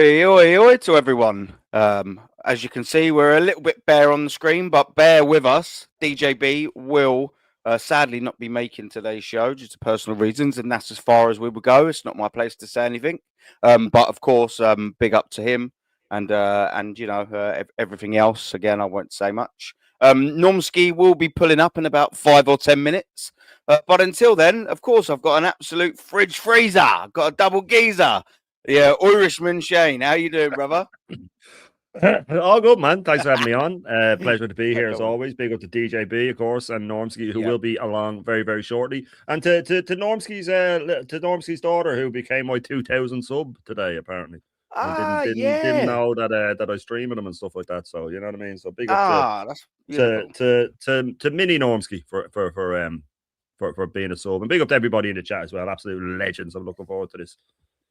Oi, oi, oi to everyone. As you can see, we're a little bit bare on the screen, but bear with us. DJB will sadly not be making today's show due to personal reasons, and that's as far as we will go. It's not my place to say anything, but of course, big up to him and everything else. Again, I won't say much. Normski will be pulling up in about 5 or 10 minutes. But until then, of course, I've got an absolute fridge freezer. I've got a double geezer. Yeah, Irishman Shane, how you doing, brother? All good, man. Thanks for having me on. Pleasure to be here as always. Big up to DJB, of course, and Normski, who will be along very, very shortly. And to Normski's daughter, who became my 2000 sub today, apparently. Didn't know that I streamed them and stuff like that. So you know what I mean. So big up to Mini Normski for being a sub, and big up to everybody in the chat as well. Absolute legends. I'm looking forward to this.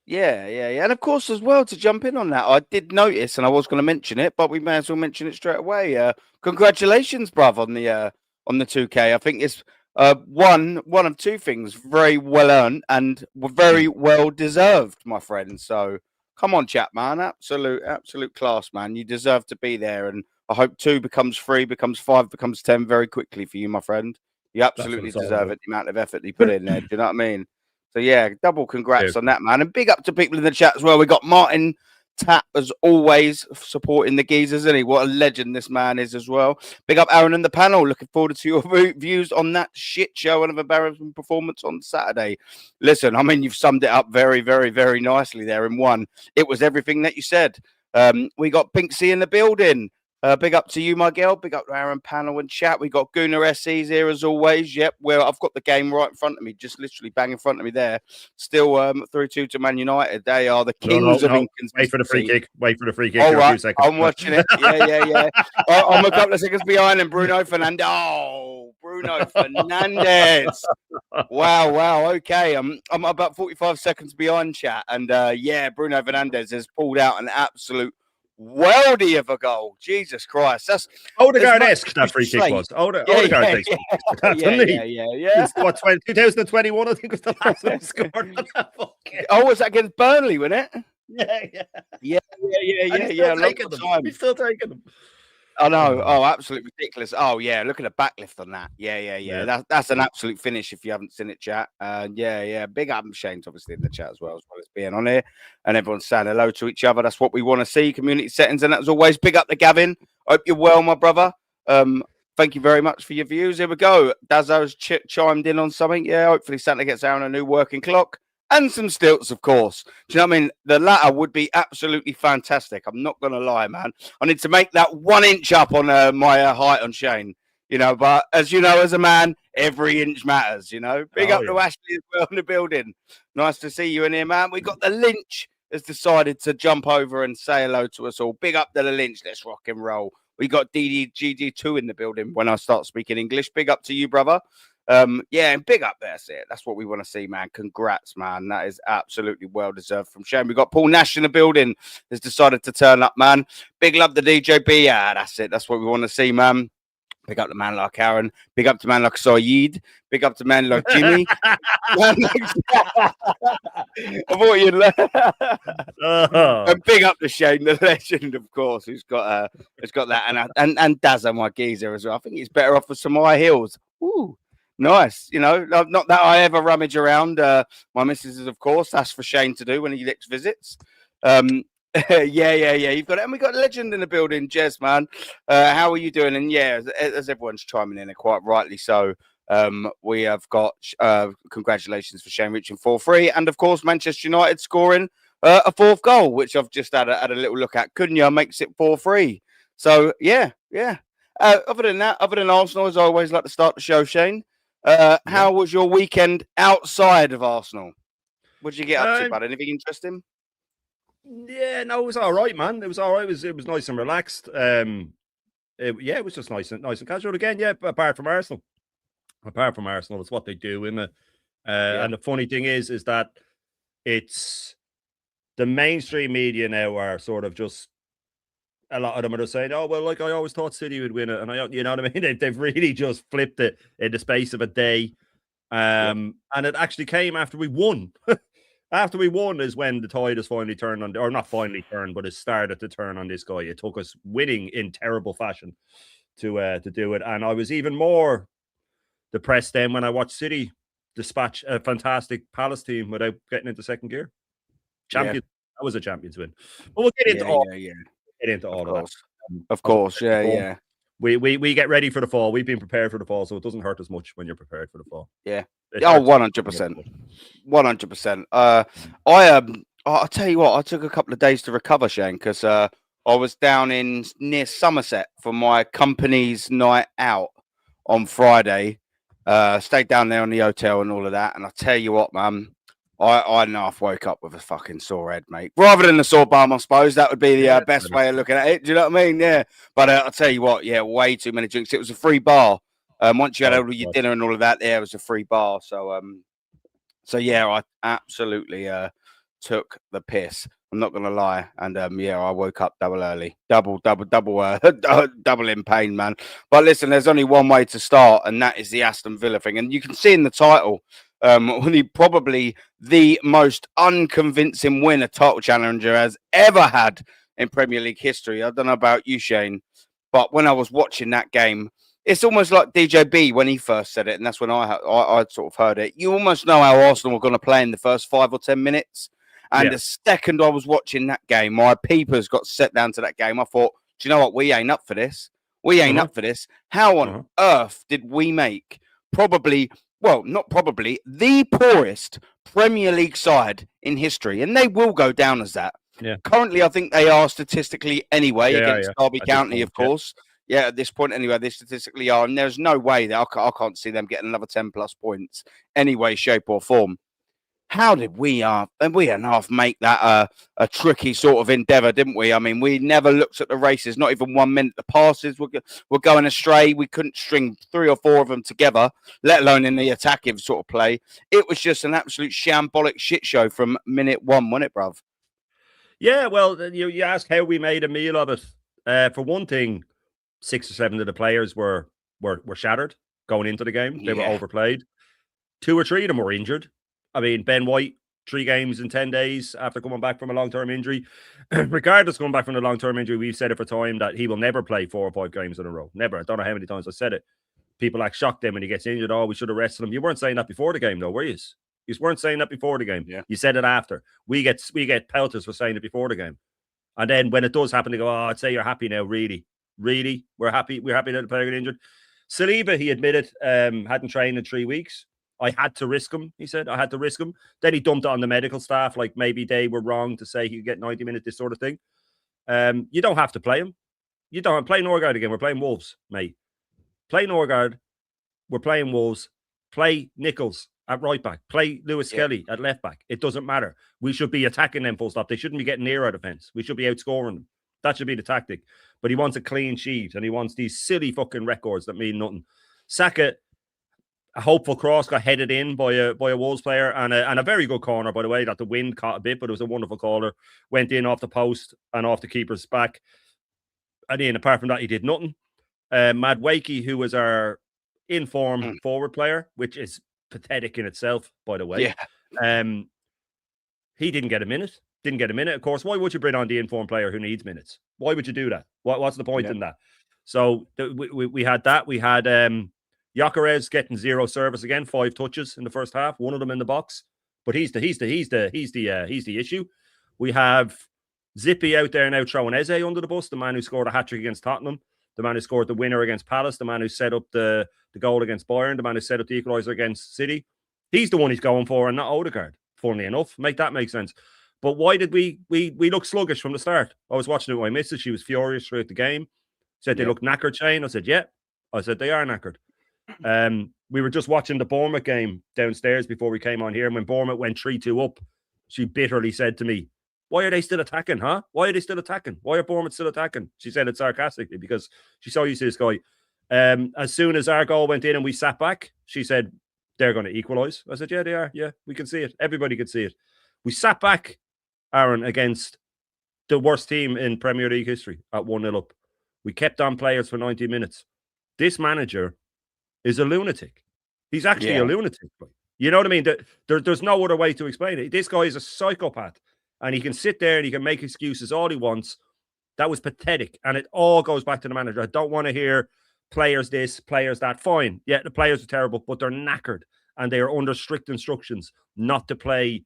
Yeah. And of course, as well, to jump in on that, I did notice, and I was going to mention it, but we may as well mention it straight away. Congratulations, bruv, on the 2K. I think it's one of two things: very well earned and very well deserved, my friend. So come on, chat, man, absolute class, man. You deserve to be there, and I hope 2 becomes 3, becomes 5, becomes 10 very quickly for you, my friend. You absolutely deserve it. The amount of effort you put in there. Do you know what I mean? So, yeah, double congrats on that, man. And big up to people in the chat as well. We got Martin Tapp, as always, supporting the geezers, isn't he? What a legend this man is as well. Big up Aaron and the panel. Looking forward to your views on that shit show and of embarrassing performance on Saturday. Listen, I mean, you've summed it up very, very, very nicely there in one. It was everything that you said. We got Pinksy in the building. Big up to you, my girl. Big up to Aaron panel and chat. We got Gunnar SC's here as always. Yep, well, I've got the game right in front of me, just literally bang in front of me there. Still 3-2 to Man United. They are the kings of inconsistency. Wait for the free kick. All right, I'm watching it. Yeah. I'm a couple of seconds behind, and Bruno Fernandes. Oh, Bruno Fernandes. Wow. Okay, I'm about 45 seconds behind, chat, and Bruno Fernandes has pulled out an absolute worldy of a goal. Jesus Christ. That's Odegaard-esque that free kick was. Odegaard yeah. What, 2021, I think was the last one he scored. Oh, was that against Burnley, wasn't it? Yeah. He's still taking them. I know. Oh, absolutely ridiculous. Oh, yeah. Look at the backlift on that. Yeah. That's an absolute finish if you haven't seen it, chat. Big up Shane's obviously in the chat as well as being on here. And everyone's saying hello to each other. That's what we want to see. Community settings. And as always, big up to Gavin. Hope you're well, my brother. Thank you very much for your views. Here we go. Dazzo's chimed in on something. Yeah, hopefully Santa gets Aaron a new working clock. And some stilts, of course. Do you know what I mean? The latter would be absolutely fantastic. I'm not going to lie, man. I need to make that 1 inch up on my height on Shane. You know, but as you know, as a man, every inch matters, you know. Big up to Ashley as well in the building. Nice to see you in here, man. We got the Lynch has decided to jump over and say hello to us all. Big up to the Lynch. Let's rock and roll. We got DDGG2 in the building when I start speaking English. Big up to you, brother. And big up there. That's what we want to see, man. Congrats, man. That is absolutely well deserved from Shane. We got Paul Nash in the building. Has decided to turn up, man. Big love to DJB. Yeah, that's it. That's what we want to see, man. Big up to man like Aaron. Big up to man like Saeed. Big up to man like Jimmy. And big up to Shane, the legend, of course, who's got that, and Dazza, my geezer, as well. I think he's better off with some high heels. Ooh. Nice, you know, not that I ever rummage around. My missus is, of course, that's for Shane to do when he next visits. Yeah. You've got it. And we got a legend in the building, Jez, man. How are you doing? And yeah, as everyone's chiming in, and quite rightly so, we have got congratulations for Shane reaching 4-3. And of course, Manchester United scoring a 4th goal, which I've just had a little look at. Cunha makes it 4-3. So, yeah. Other than that, other than Arsenal, as I always like to start the show, Shane. How was your weekend outside of Arsenal? What did you get up to, bud? Anything interesting? Yeah, no, it was all right, man. It was all right. It was nice and relaxed. It was just nice and casual again. Yeah, apart from Arsenal, it's what they do, isn't it? And the funny thing is that it's the mainstream media now are sort of just. A lot of them are just saying, "Oh well, like I always thought City would win it," and you know what I mean. They've really just flipped it in the space of a day, and it actually came after we won. After we won is when the tide has finally turned on, or not finally turned, but it started to turn on this guy. It took us winning in terrible fashion to do it. And I was even more depressed then when I watched City dispatch a fantastic Palace team without getting into second gear. Champions, that was a champions win. But we'll get into all of that. Of course, yeah. We get ready for the fall. We've been prepared for the fall, so it doesn't hurt as much when you're prepared for the fall. Yeah. 100%. 100%. I'll tell you what, I took a couple of days to recover, Shane, because I was down in near Somerset for my company's night out on Friday. Stayed down there on the hotel and all of that. And I tell you what, man, I half woke up with a fucking sore head, mate. Rather than a sore bum, I suppose that would be the best way of looking at it. Do you know what I mean? Yeah. But I'll tell you what, way too many drinks. It was a free bar. Once you had all your dinner and all of that, it was a free bar. So yeah, I absolutely took the piss. I'm not gonna lie, and I woke up double early, double in pain, man. But listen, there's only one way to start, and that is the Aston Villa thing, and you can see in the title, probably the most unconvincing win a title challenger has ever had in Premier League history. I don't know about you, Shane, but when I was watching that game, it's almost like DJB when he first said it, and that's when I sort of heard it. You almost know how Arsenal were going to play in the first 5 or 10 minutes. And the second I was watching that game, my peepers got set down to that game. I thought, do you know what? We ain't up for this. We ain't up for this. How on earth did we make not probably, the poorest Premier League side in history? And they will go down as that. Yeah. Currently, I think they are statistically anyway against Derby County, of course. Yeah, at this point anyway, they statistically are. And there's no way that I can't see them getting another 10 plus points any way, shape or form. How did we make that a tricky sort of endeavour, didn't we? I mean, we never looked at the races, not even 1 minute. The passes were going astray. We couldn't string 3 or 4 of them together, let alone in the attacking sort of play. It was just an absolute shambolic shit show from minute 1, wasn't it, bruv? Yeah, well, you ask how we made a meal of it. For one thing, 6 or 7 of the players were shattered going into the game. They were overplayed. 2 or 3 of them were injured. I mean, Ben White, 3 games in 10 days after coming back from a long-term injury. Regardless of coming back from a long-term injury, we've said it for time that he will never play 4 or 5 games in a row. Never. I don't know how many times I said it. People act shocked then when he gets injured. Oh, we should have rested him. You weren't saying that before the game, though, were you? You weren't saying that before the game. Yeah. You said it after. We get pelters for saying it before the game. And then when it does happen, they go, oh, I'd say you're happy now, really. Really? We're happy that the player got injured. Saliba, he admitted, hadn't trained in 3 weeks. I had to risk him, he said. I had to risk him. Then he dumped it on the medical staff, like maybe they were wrong to say he could get 90 minutes, this sort of thing. You don't have to play him. You don't play Norgard again. We're playing Wolves, mate. Play Norgard. We're playing Wolves. Play Nichols at right back. Play Lewis Kelly at left back. It doesn't matter. We should be attacking them full stop. They shouldn't be getting near our defense. We should be outscoring them. That should be the tactic. But he wants a clean sheet and he wants these silly fucking records that mean nothing. Saka, a hopeful cross got headed in by a Wolves player and a very good corner, by the way, that the wind caught a bit, but it was a wonderful caller. Went in off the post and off the keeper's back. And then apart from that, he did nothing. Madueke, who was our in-form forward player, which is pathetic in itself, by the way. Yeah. He didn't get a minute. Didn't get a minute, of course. Why would you bring on the informed player who needs minutes? Why would you do that? What's the point in that? So we had that. We had Gyökeres getting 0 service again, 5 touches in the first half, 1 of them in the box. But he's the issue. We have Zippy out there now throwing Eze under the bus, the man who scored a hat-trick against Tottenham, the man who scored the winner against Palace, the man who set up the goal against Bayern, the man who set up the equaliser against City. He's the one he's going for and not Odegaard, funnily enough. Make that make sense. But why did we look sluggish from the start? I was watching it with my missus. She was furious throughout the game. Said they look knackered, Shane. I said, yeah. I said, they are knackered. We were just watching the Bournemouth game downstairs before we came on here. And when Bournemouth went 3-2 up, she bitterly said to me, why are they still attacking, huh? Why are they still attacking? Why are Bournemouth still attacking? She said it sarcastically because she's so used to this guy. As soon as our goal went in and we sat back, she said, they're going to equalise. I said, yeah, they are. Yeah, we can see it. Everybody could see it. We sat back, Aaron, against the worst team in Premier League history at 1-0 up. We kept on players for 90 minutes. This manager is a lunatic. He's actually a lunatic. You know what I mean? There's no other way to explain it. This guy is a psychopath, and he can sit there and he can make excuses all he wants. That was pathetic, and it all goes back to the manager. I don't want to hear players this, players that. Fine, yeah, the players are terrible, but they're knackered, and they are under strict instructions not to play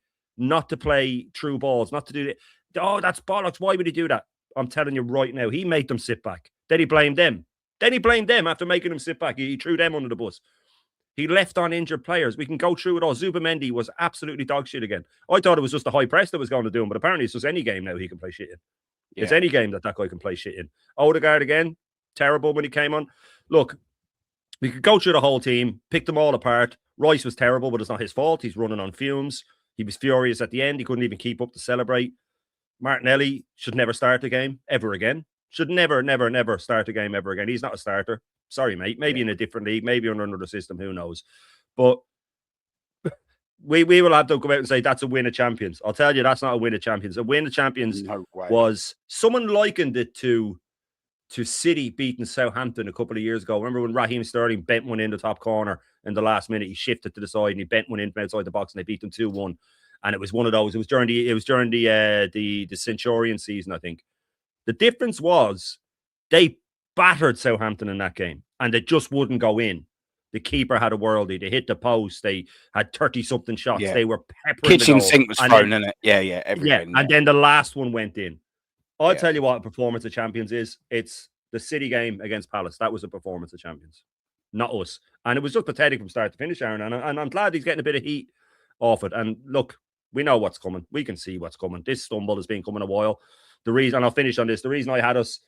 true balls, not to do it. Oh, that's bollocks. Why would he do that? I'm telling you right now, he made them sit back. Then he blamed them. After making them sit back. He threw them under the bus. He left on injured players. We can go through it all. Zubamendi was absolutely dog shit again. I thought it was just the high press that was going to do him, but apparently it's just any game now he can play shit in. Yeah. It's any game that guy can play shit in. Odegaard again, terrible when he came on. Look, we could go through the whole team, pick them all apart. Rice was terrible, but it's not his fault. He's running on fumes. He was furious at the end. He couldn't even keep up to celebrate. Martinelli should never start the game ever again. Should never start the game ever again. He's not a starter. Sorry, mate. Maybe in a different league, maybe under another system. Who knows? But we will have to go out and say that's a win of champions. I'll tell you, that's not a win of champions. A win of champions was someone likened it to City beating Southampton a couple of years ago. Remember when Raheem Sterling bent one in the top corner in the last minute? He shifted to the side and he bent one in from outside the box and they beat them 2-1. And it was one of those. It was during the Centurion season, I think. The difference was they battered Southampton in that game and they just wouldn't go in. The keeper had a worldie. They hit the post. They had 30-something shots. Yeah. They were peppering kitchen sink was thrown in it. Yeah, everything. Yeah, and then the last one went in. I'll tell you what a performance of champions is. It's the City game against Palace. That was a performance of champions, not us. And it was just pathetic from start to finish, Aaron. And I'm glad he's getting a bit of heat off it. And look, we know what's coming. We can see what's coming. This stumble has been coming a while. And I'll finish on this. The reason I had us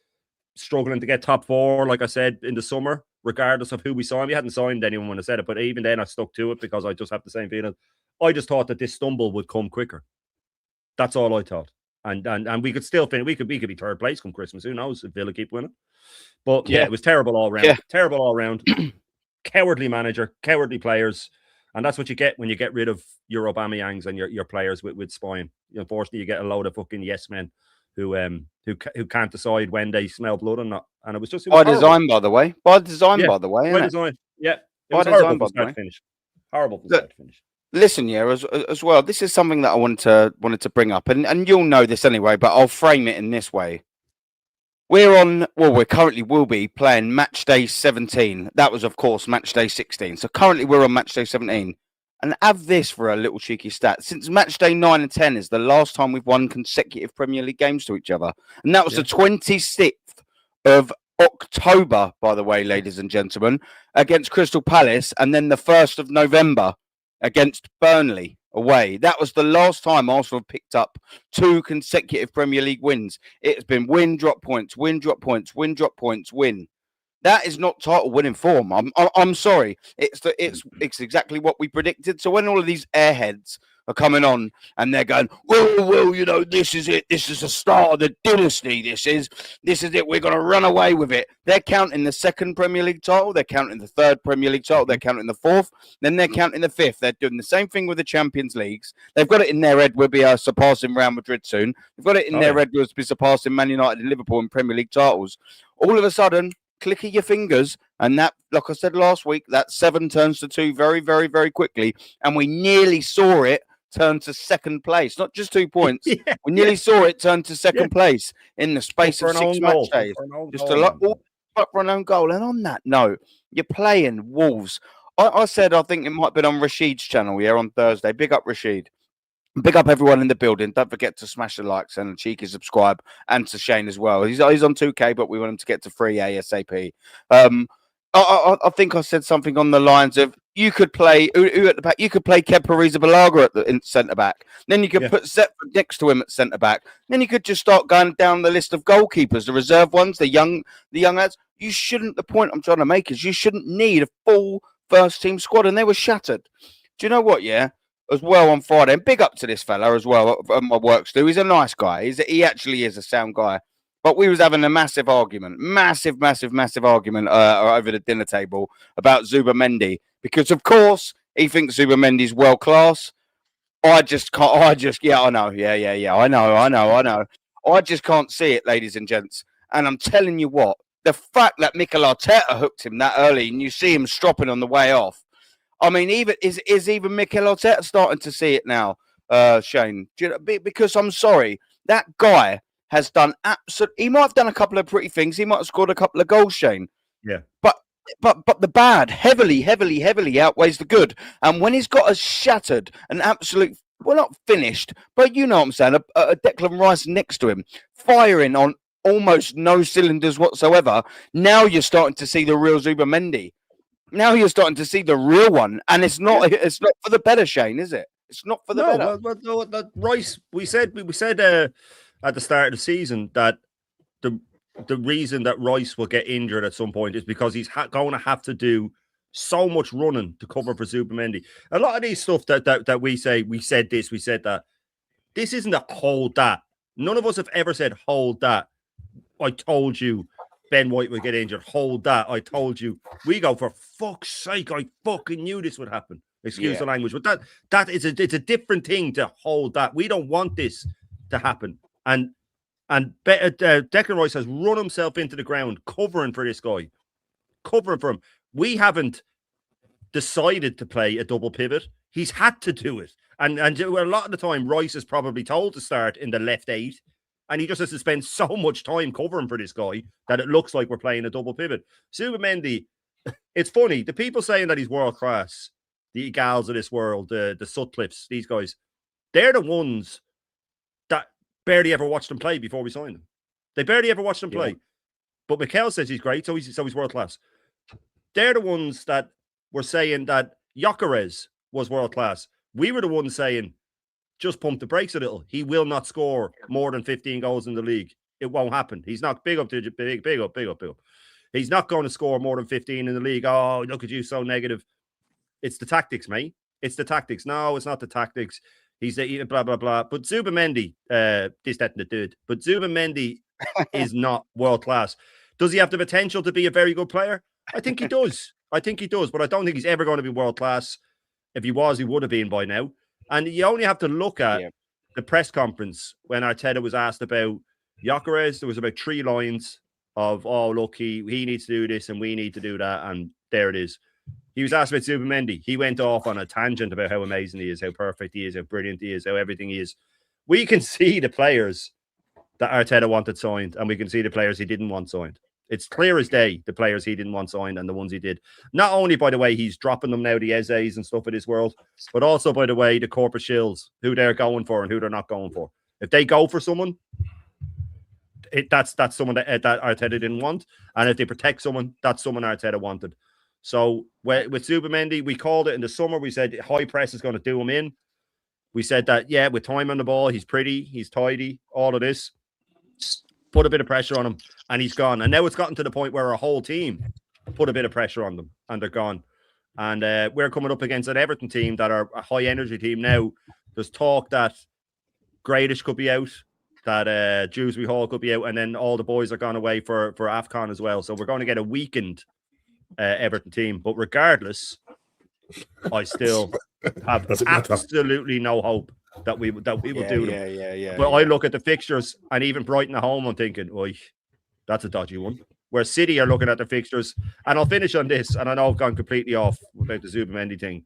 struggling to get top 4, like I said, in the summer, regardless of who we signed. We hadn't signed anyone when I said it, but even then I stuck to it because I just have the same feeling. I just thought that this stumble would come quicker. That's all I thought. And we could still finish. We could be third place come Christmas. Who knows if Villa keep winning? But yeah, it was terrible all round. Yeah. Terrible all round. Cowardly manager, cowardly players. And that's what you get when you get rid of your Aubameyangs and your players with spine. Unfortunately, you get a load of fucking yes men who can't decide when they smell blood or not. And it was just by design, by the way. By design. Yeah. It was horrible from start to finish. Horrible from start to finish. Listen, as well, this is something that I wanted to bring up, and you'll know this anyway, but I'll frame it in this way. We currently will be playing match day 17. That was, of course, match day 16. So currently we're on match day 17. And have this for a little cheeky stat. Since match day 9 and 10 is the last time we've won consecutive Premier League games to each other. And that was the 26th of October, by the way, ladies and gentlemen, against Crystal Palace. And then the 1st of November against Burnley away. That was the last time Arsenal have picked up 2 consecutive Premier League wins. It's been win, drop points, win, drop points, win, drop points, win. That is not title winning form. I'm sorry. It's exactly what we predicted. So when all of these airheads are coming on and they're going, well, this is it. This is the start of the dynasty. This is it. We're going to run away with it. They're counting the 2nd Premier League title. They're counting the 3rd Premier League title. They're counting the 4th. Then they're counting the 5th. They're doing the same thing with the Champions Leagues. They've got it in their head. We'll be surpassing Real Madrid soon. They've got it in their head. We'll be surpassing Man United and Liverpool in Premier League titles. All of a sudden, click of your fingers, and that, like I said last week, that 7 turns to 2 very, very, very quickly, and we nearly saw it turn to 2nd place, not just 2 points. We nearly saw it turn to 2nd place in the space of 6 match days. Just a lot for an own goal. And on that note, you're playing Wolves. I said, I think it might have been on Rashid's channel, on Thursday. Big up Rashid. Big up everyone in the building. Don't forget to smash the likes and a cheeky subscribe, and to Shane as well. He's on 2K, but we want him to get to 3 ASAP. I think I said something on the lines of you could play who at the back. You could play Kepa Arrizabalaga in centre back. Then you could put Setford next to him at centre back. Then you could just start going down the list of goalkeepers, the reserve ones, the young lads. You shouldn't. The point I'm trying to make is you shouldn't need a full first team squad, and they were shattered. Do you know what? Yeah. As well on Friday, and big up to this fella as well at my work, Stu. He's a nice guy. He actually is a sound guy. But we was having a massive argument, massive argument over the dinner table about Zubamendi, because of course he thinks Zubamendi's world class. I just can't. I know. Yeah. I know. I just can't see it, ladies and gents. And I'm telling you what, the fact that Mikel Arteta hooked him that early, and you see him stropping on the way off. I mean, even Mikel Arteta starting to see it now, Shane? Because I'm sorry, that guy has done absolutely. He might have done a couple of pretty things. He might have scored a couple of goals, Shane. Yeah. But the bad heavily outweighs the good. And when he's got a shattered, an absolute, well, not finished, but you know what I'm saying, a Declan Rice next to him, firing on almost no cylinders whatsoever. Now you're starting to see the real Zubimendi. Now you're starting to see the real one, and it's not for the better, Shane, is it? It's not for the better. Well, Rice. We said at the start of the season that the reason that Rice will get injured at some point is because he's going to have to do so much running to cover for Zubimendi. A lot of these stuff that we say, we said this, we said that. This isn't a hold that. None of us have ever said hold that. I told you Ben White would get injured. Hold that. I told you. We go, for fuck's sake, I fucking knew this would happen. Excuse the language. But it's a different thing to hold that. We don't want this to happen. And Declan Rice has run himself into the ground covering for this guy. Covering for him. We haven't decided to play a double pivot. He's had to do it. And a lot of the time, Rice is probably told to start in the left 8. And he just has to spend so much time covering for this guy that it looks like we're playing a double pivot. Zubimendi, it's funny. The people saying that he's world class, the Egals of this world, the Sutcliffes, these guys, they're the ones that barely ever watched him play before we signed him. They barely ever watched him play. But Mikel says he's great, so he's world class. They're the ones that were saying that Gyökeres was world class. We were the ones saying, just pump the brakes a little. He will not score more than 15 goals in the league. It won't happen. He's not big up. He's not going to score more than 15 in the league. Oh, look at you, so negative. It's the tactics, mate. It's the tactics. No, it's not the tactics. He's the blah, blah, blah. But Zubimendi, this, that, and the dude. But Zubimendi is not world class. Does he have the potential to be a very good player? I think he does. But I don't think he's ever going to be world class. If he was, he would have been by now. And you only have to look at the press conference when Arteta was asked about Gyökeres. There was about 3 lines of, oh, look, he needs to do this and we need to do that. And there it is. He was asked about Zubimendi. He went off on a tangent about how amazing he is, how perfect he is, how brilliant he is, how everything he is. We can see the players that Arteta wanted signed, and we can see the players he didn't want signed. It's clear as day, the players he didn't want signed and the ones he did. Not only, by the way, he's dropping them now, the Ezes and stuff in this world, but also, by the way, the corporate shills, who they're going for and who they're not going for. If they go for someone, that's someone that Arteta didn't want. And if they protect someone, that's someone Arteta wanted. So with Zubimendi, we called it in the summer. We said high press is going to do him in. We said that, yeah, with time on the ball, he's pretty, he's tidy, all of this. Put a bit of pressure on him, and he's gone. And now it's gotten to the point where our whole team put a bit of pressure on them, and they're gone. And we're coming up against an Everton team that are a high-energy team now. There's talk that Gradish could be out, that Dewsbury Hall could be out, and then all the boys are gone away for AFCON as well. So we're going to get a weakened Everton team. But regardless, I still have absolutely no hope that we will do them. But I look at the fixtures, and even Brighton at home, I'm thinking, oi, that's a dodgy one. Where City are looking at the fixtures, and I'll finish on this, and I know I've gone completely off about the Zubimendi thing,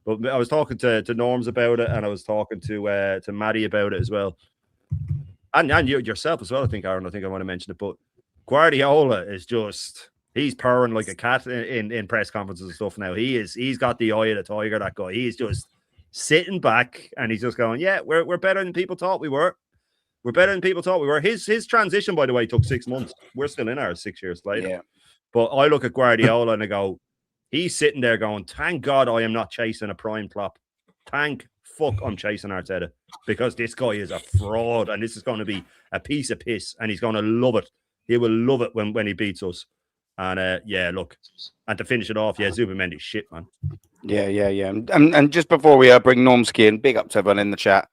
but I was talking to Norms about it, and I was talking to Maddie about it as well, and yourself as well. I think, Aaron, I want to mention it, but Guardiola is just, he's purring like a cat in press conferences and stuff now. He's got the eye of the tiger, that guy. He's just sitting back, and he's just going, yeah, we're better than people thought we were. We're better than people thought we were. His transition, by the way, took 6 months. We're still in ours 6 years later. Yeah. But I look at Guardiola and I go, he's sitting there going, thank God I am not chasing a prime flop. Thank fuck I'm chasing Arteta, because this guy is a fraud, and this is going to be a piece of piss, and he's going to love it. He will love it when he beats us. And yeah, look, and to finish it off, yeah, Zubimendi shit, man. Yeah. And just before we bring Normski in, big up to everyone in the chat.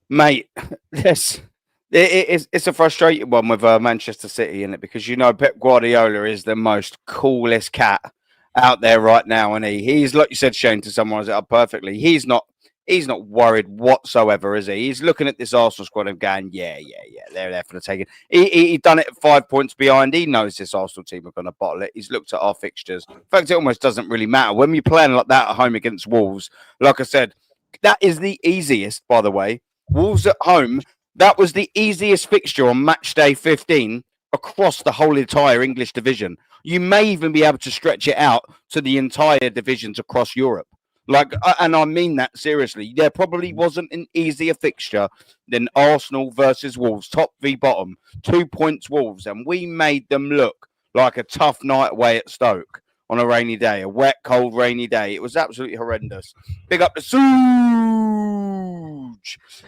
Mate, it's a frustrating one with Manchester City, in it, because you know Pep Guardiola is the most coolest cat out there right now, and he's, like you said, Shane, to summarize it up perfectly. He's not He's not worried whatsoever, is he? He's looking at this Arsenal squad and going, yeah, they're there for the taking. He done it 5 points behind. He knows this Arsenal team are going to bottle it. He's looked at our fixtures. In fact, it almost doesn't really matter. When you're playing like that at home against Wolves, like I said, that is the easiest, by the way. Wolves at home, that was the easiest fixture on match day 15 across the whole entire English division. You may even be able to stretch it out to the entire divisions across Europe. And I mean that seriously. There probably wasn't an easier fixture than Arsenal versus Wolves, top v bottom, 2 points Wolves, and we made them look like a tough night away at Stoke on a rainy day, a wet, cold, rainy day. It was absolutely horrendous. Big up the Suge,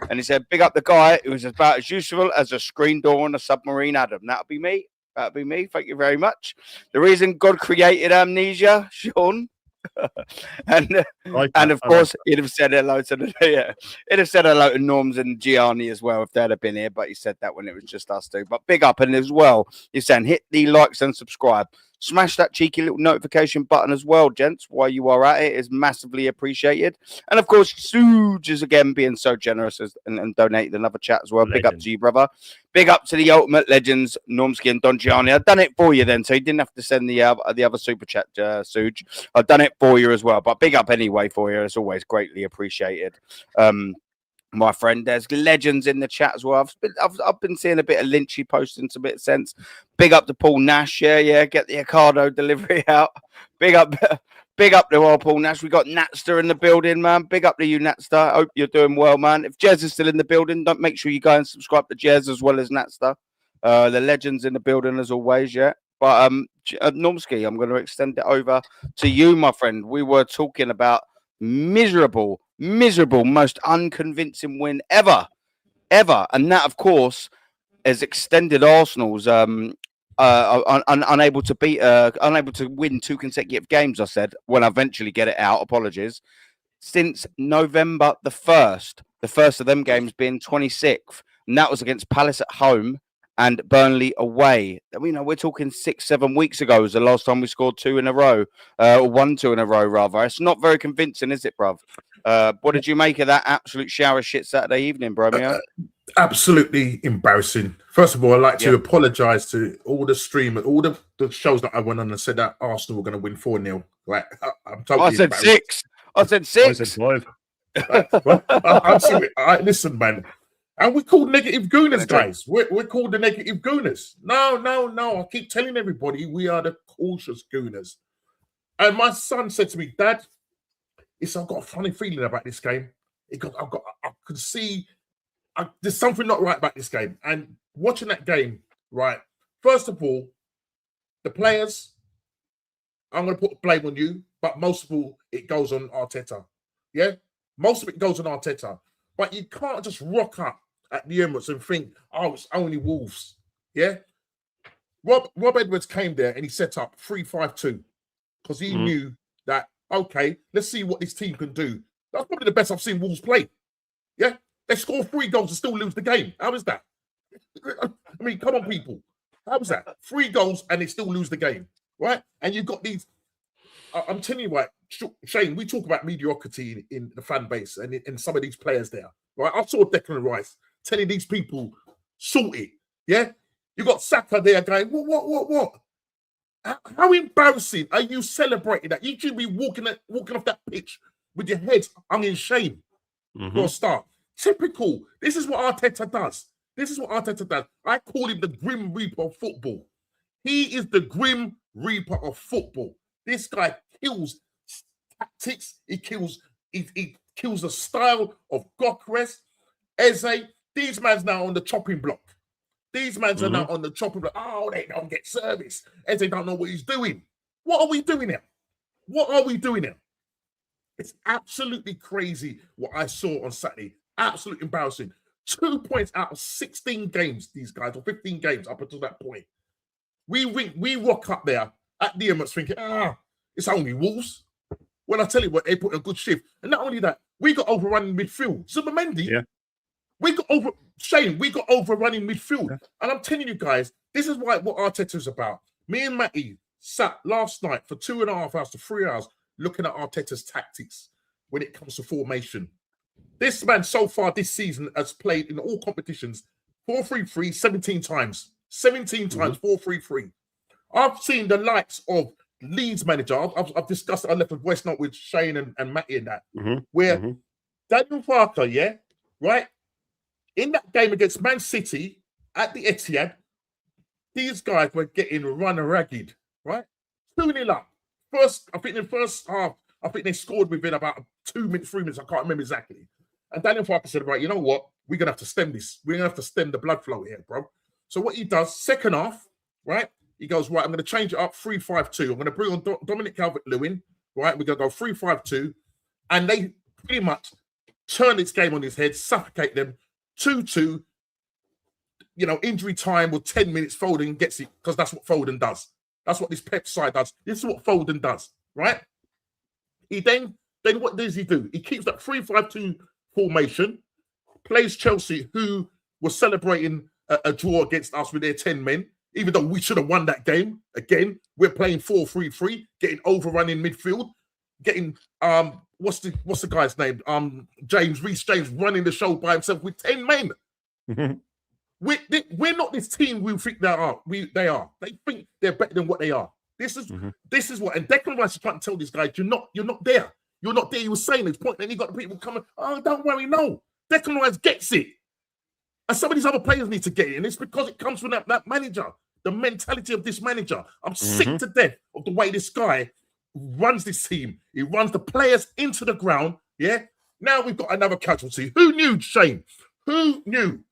and he said, big up the guy who was about as useful as a screen door on a submarine. Adam, that'll be me. That'll be me. Thank you very much. The reason God created amnesia, Sean. and of course he'd have said hello to he'd have said hello to Norms and Gianni as well if they'd have been here, but he said that when it was just us two. But big up, and as well he's saying hit the likes and subscribe, smash that cheeky little notification button as well, gents, while you are at it. Is massively appreciated. And of course Suge is again being so generous and donated another chat as well. Legend. Big up to you, brother. Big up to the ultimate legends, Normski and Don Gianni. I've done it for you then, so you didn't have to send the other super chat, Suge. I've done it for you as well, but big up anyway for you. It's always greatly appreciated. My friend, there's legends in the chat as well. I've been seeing a bit of Lynchy posting some bit of sense. Big up to Paul Nash. Yeah. Get the Ocado delivery out. Big up to our Paul Nash. We got Natster in the building, man. Big up to you, Natster. Hope you're doing well, man. If Jez is still in the building, don't make sure you go and subscribe to Jez as well as Natster. The legends in the building as always, yeah. But Normski, I'm going to extend it over to you, my friend. We were talking about miserable, most unconvincing win ever. And that, of course, has extended Arsenal's unable to win 2 consecutive games, I said, when I eventually get it out, apologies, since November the 1st. The first of them games being 26th. And that was against Palace at home and Burnley away. We're talking 6-7 weeks ago was the last time we scored 2 in a row, or 1 2 in a row, rather. It's not very convincing, is it, bruv? What did you make of that absolute shower shit Saturday evening, Bromeo? Absolutely embarrassing. First of all, I'd like to apologise to all the streamers, all the shows that I went on and said that Arsenal were going to win 4-0. Right? I'm totally. I said 6. I said 6. I said 5. I'm sorry. Listen, man. And we're called negative gooners, guys. We're called the negative gooners. No. I keep telling everybody we are the cautious gooners. And my son said to me, Dad, I've got a funny feeling about this game. I can see there's something not right about this game. And watching that game, right, first of all, the players, I'm going to put blame on you, but most of all, it goes on Arteta. Yeah? Most of it goes on Arteta. But you can't just rock up at the Emirates and think, oh, it's only Wolves. Yeah? Rob Edwards came there and he set up 3-5-2 because he knew that, okay, let's see what this team can do. That's probably the best I've seen Wolves play. Yeah? They score 3 goals and still lose the game. How is that? I mean, come on, people. How is that? 3 goals and they still lose the game, right? And you've got these. I'm telling you what, Shane, we talk about mediocrity in the fan base and in some of these players there, right? I saw Declan Rice telling these people, sort it, yeah? You got Saka there going, what? How embarrassing are you celebrating that? You should be walking off that pitch with your head hung in shame for a start. Typical. This is what Arteta does. I call him the Grim Reaper of football. He is the Grim Reaper of football. This guy kills tactics. He kills the style of Gyökeres, Eze. These man's now on the chopping block. These mans are now on the chopping block. Oh, they don't get service. Eze don't know what he's doing. What are we doing now? It's absolutely crazy what I saw on Saturday. Absolutely embarrassing. 2 points out of 16 games, these guys, or 15 games up until that point. We rock up there at the Emirates thinking, it's only Wolves. When I tell you what, they put a good shift. And not only that, we got overrun in midfield. Zubimendi, we got overrun in midfield. Yeah. And I'm telling you guys, this is what Arteta's about. Me and Matty sat last night for 2.5 hours to 3 hours looking at Arteta's tactics when it comes to formation. This man so far this season has played in all competitions 4-3-3 17 times. 17 times 4-3-3. I've seen the likes of Leeds manager. I've discussed it. I left a voice note with Shane and Matty and that, where Daniel Parker, right, in that game against Man City at the Etihad, these guys were getting run ragged, right? 2-0 up. I think in the first half, I think they scored within about 2 minutes, 3 minutes. I can't remember exactly. And Daniel Parker said, right, you know what? We're going to have to stem this. We're going to have to stem the blood flow here, bro. So what he does, second half, right? He goes, right, I'm going to change it up 3-5-2. I'm going to bring on Dominic Calvert-Lewin, right? We're going to go 3-5-2. And they pretty much turn this game on his head, suffocate them, 2-2. You know, injury time with 10 minutes, Foden gets it, because that's what Foden does. That's what this Pep side does. This is what Foden does, right? He then what does he do? He keeps that 3-5-2 formation, plays Chelsea, who was celebrating a draw against us with their 10 men, even though we should have won that game. Again, we're playing 4-3-3, getting overrun in midfield, getting what's the guy's name? Reece James running the show by himself with 10 men. We're not this team we think they are. They are. They think they're better than what they are. This is what. And Declan Rice is trying to tell these guys, you're not there. You're not there. He was saying this point. Then he got the people coming. Oh, don't worry, no. Declan Rice gets it, and some of these other players need to get it. And it's because it comes from that manager, the mentality of this manager. I'm sick to death of the way this guy runs this team. He runs the players into the ground. Yeah. Now we've got another casualty. Who knew, Shane? Who knew?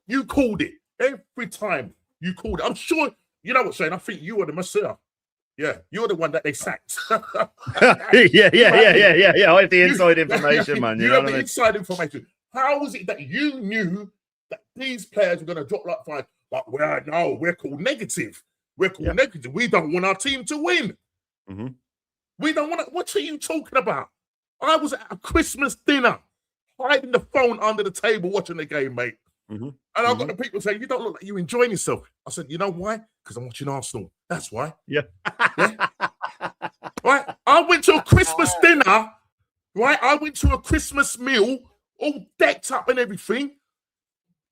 You called it every time. You called it. I'm sure you know what, Shane. I think you were the Messiah. Yeah, you're the one that they sacked. yeah. I have the inside information, man. You have the inside information. How was it that you knew that these players were going to drop like 5? But we're called negative. We're called negative. We don't want our team to win. We don't want to. What are you talking about? I was at a Christmas dinner, hiding the phone under the table, watching the game, mate. And I've got the people saying, you don't look like you're enjoying yourself. I said, you know why? Because I'm watching Arsenal. That's why. Yeah. Right? I went to a Christmas dinner, right? I went to a Christmas meal, all decked up and everything.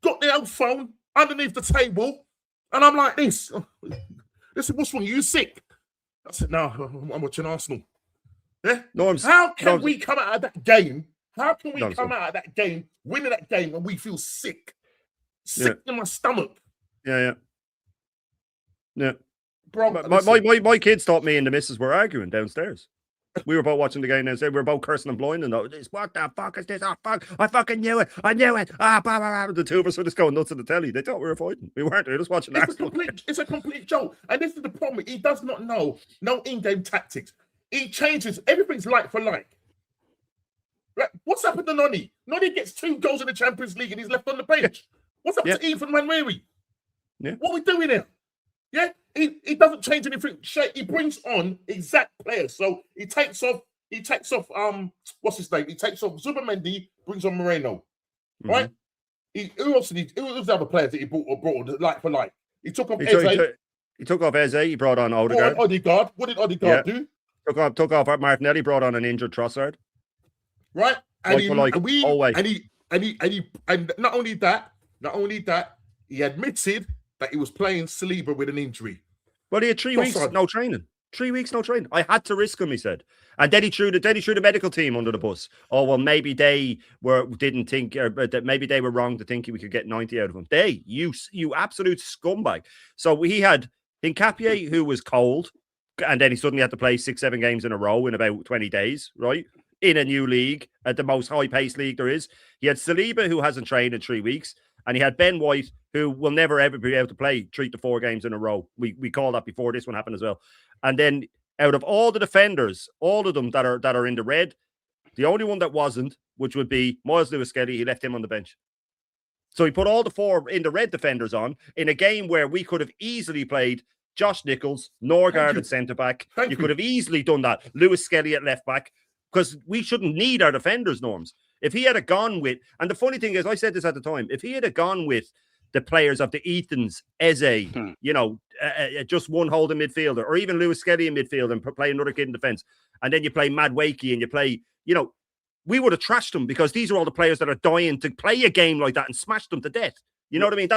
Got the old phone underneath the table, and I'm like this. They said, what's wrong? Are you sick? I said, no, I'm watching Arsenal. Yeah? How can we come out of that game? How can we come out of that game, winning that game, and we feel sick? Sick in my stomach. Yeah. Bro, my kids thought me and the missus were arguing downstairs. We were both watching the game downstairs. We were both cursing and blinding. What the fuck is this? Oh, fuck. I fucking knew it. I knew it. Blah, blah, blah. The two of us were just going nuts on the telly. They thought we were fighting. We weren't. We were just watching Arsenal. It's a complete joke. And this is the problem. He does not know no in-game tactics. He changes. Everything's like for like. Right? What's happened to Noni? Noni gets 2 goals in the Champions League and he's left on the bench. What's up to Ethan Manweri? What are we doing here? Yeah, he doesn't change anything. He brings on exact players. So he takes off. What's his name? He takes off Zubimendi, brings on Moreno. Right? Who was the other players that he brought like for like? He took off Eze. He took off Eze. He brought on Odegaard. What did Odegaard do? Took off Martinelli. Brought on an injured Trossard. Right, and not only that, he admitted that he was playing Saliba with an injury. Well, he had 3 weeks no training. 3 weeks no training. I had to risk him, he said. And then he threw the medical team under the bus. Oh well, maybe they didn't think, that maybe they were wrong to think we could get 90 out of him. You absolute scumbag. So he had Hincapié, who was cold, and then he suddenly had to play 6-7 games in a row in about 20 days, right? In a new league, at the most high-paced league there is. He had Saliba, who hasn't trained in 3 weeks, and he had Ben White, who will never, ever be able to play 3 to 4 games in a row. We called that before this one happened as well. And then out of all the defenders, all of them that are in the red, the only one that wasn't, which would be Miles Lewis-Skelly, he left him on the bench. So he put all the 4 in the red defenders on in a game where we could have easily played Josh Nichols, Norgard at centre-back. You could have easily done that. Lewis-Skelly at left-back. Because we shouldn't need our defenders, Norms. If he had gone with, and the funny thing is, I said this at the time, if he had gone with the players of the Ethans, Eze, just one holding midfielder, or even Lewis-Skelly in midfield and play another kid in defence, and then you play Mad Wakey and you play, we would have trashed them because these are all the players that are dying to play a game like that and smash them to death. You know what I mean?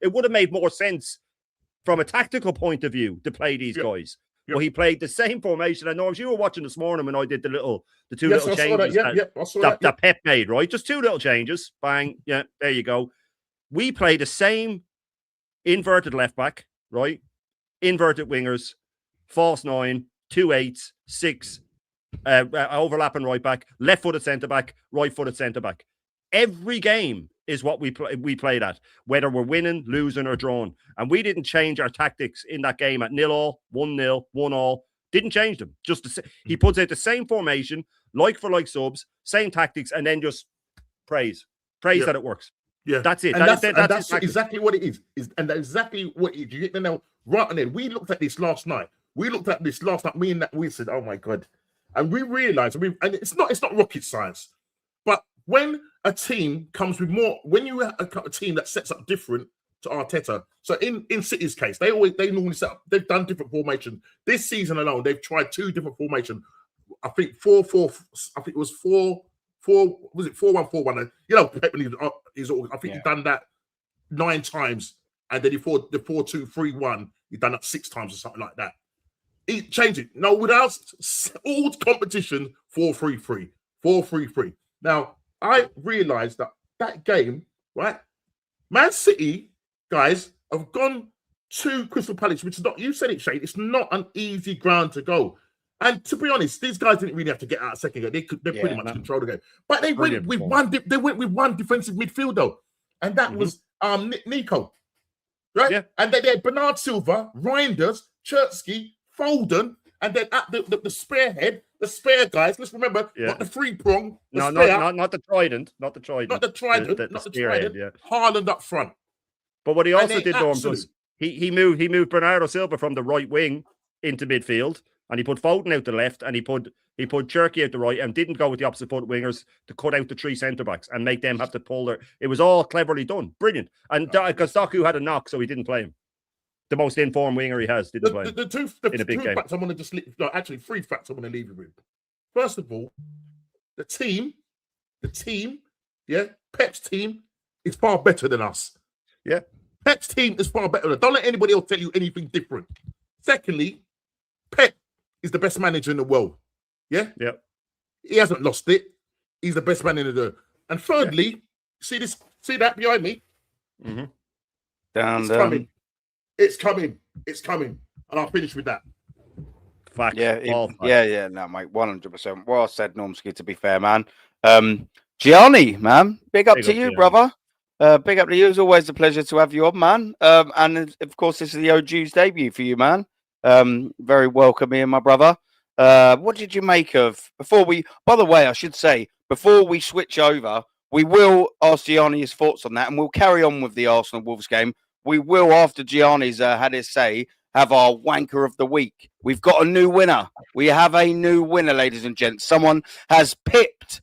It would have made more sense from a tactical point of view to play these guys. But he played the same formation. And Norms, you were watching this morning when I did the two little changes that Pep made, right? Just 2 little changes. Bang. Yeah, there you go. We play the same inverted left back, right? Inverted wingers, false 9, 2 8s, 6, overlapping right back, left-footed centre-back, right-footed centre-back. Every game is what we played at, whether we're winning, losing, or drawn. And we didn't change our tactics in that game at 0-0, 1-0, 1-1. Didn't change them. He puts out the same formation, like for like subs, same tactics, and then just praise that it works. Yeah, that's it. That's exactly what it is. And that's exactly what it is. You get the nail right on it. We looked at this last night. Me and that we said, "Oh my god," and we realized. And it's not rocket science, but when a team comes with more, when you have a team that sets up different to Arteta. So in City's case, they normally set up. They've done different formation this season alone. They've tried 2 different formations. I think 4-4. I think it was 4. Was it 4-1-4-1? You know, I think he's done that 9 times, and then the 4-2-3-1. He's done that 6 times or something like that. He changed it. No, without all competition, 4-3-3, 4-3-3. Now I realised that game, right? Man City guys have gone to Crystal Palace, which is not. You said it, Shane. It's not an easy ground to go. And to be honest, these guys didn't really have to get out second game. They pretty much control the game. But they went with one. They went with one defensive midfielder, and that was Nico, right? Yeah. And then they had Bernard Silva, Reinders, Chertsky, Foden, and then at the spearhead, the spare guys. Let's remember, not the 3-prong. No, not the trident. Not the trident. Not the trident. The spearhead. Yeah. Haaland up front. But what he also did, Norm, was he moved Bernardo Silva from the right wing into midfield. And he put Foden out the left, and he put Cherky out the right, and didn't go with the opposite foot wingers to cut out the 3 centre backs and make them have to pull their. It was all cleverly done, brilliant. And because Doku had a knock, so he didn't play him. The most informed winger he has didn't play him. The two facts I want to just actually 3 facts I want to leave you with. First of all, the team, Pep's team is far better than us. Yeah, Pep's team is far better. Don't let anybody else tell you anything different. Secondly, Pep is the best manager in the world. Yeah? Yeah. He hasn't lost it. He's the best man in the world. And thirdly, see that behind me? Mm-hmm. Down. It's coming. And I'll finish with that. Fact. Yeah, no, mate, 100%. Well said, Normski, to be fair, man. Gianni, man, big up to you, brother. Big up to you. It's always a pleasure to have you on, man. And of course, this is the OG's debut for you, man. Very welcome here, my brother. What did you make of by the way, I should say, before we switch over, we will ask Gianni his thoughts on that, and we'll carry on with the Arsenal Wolves game. We will, after Gianni's had his say, have our wanker of the week. We've got a new winner. We have a new winner, ladies and gents. Someone has pipped.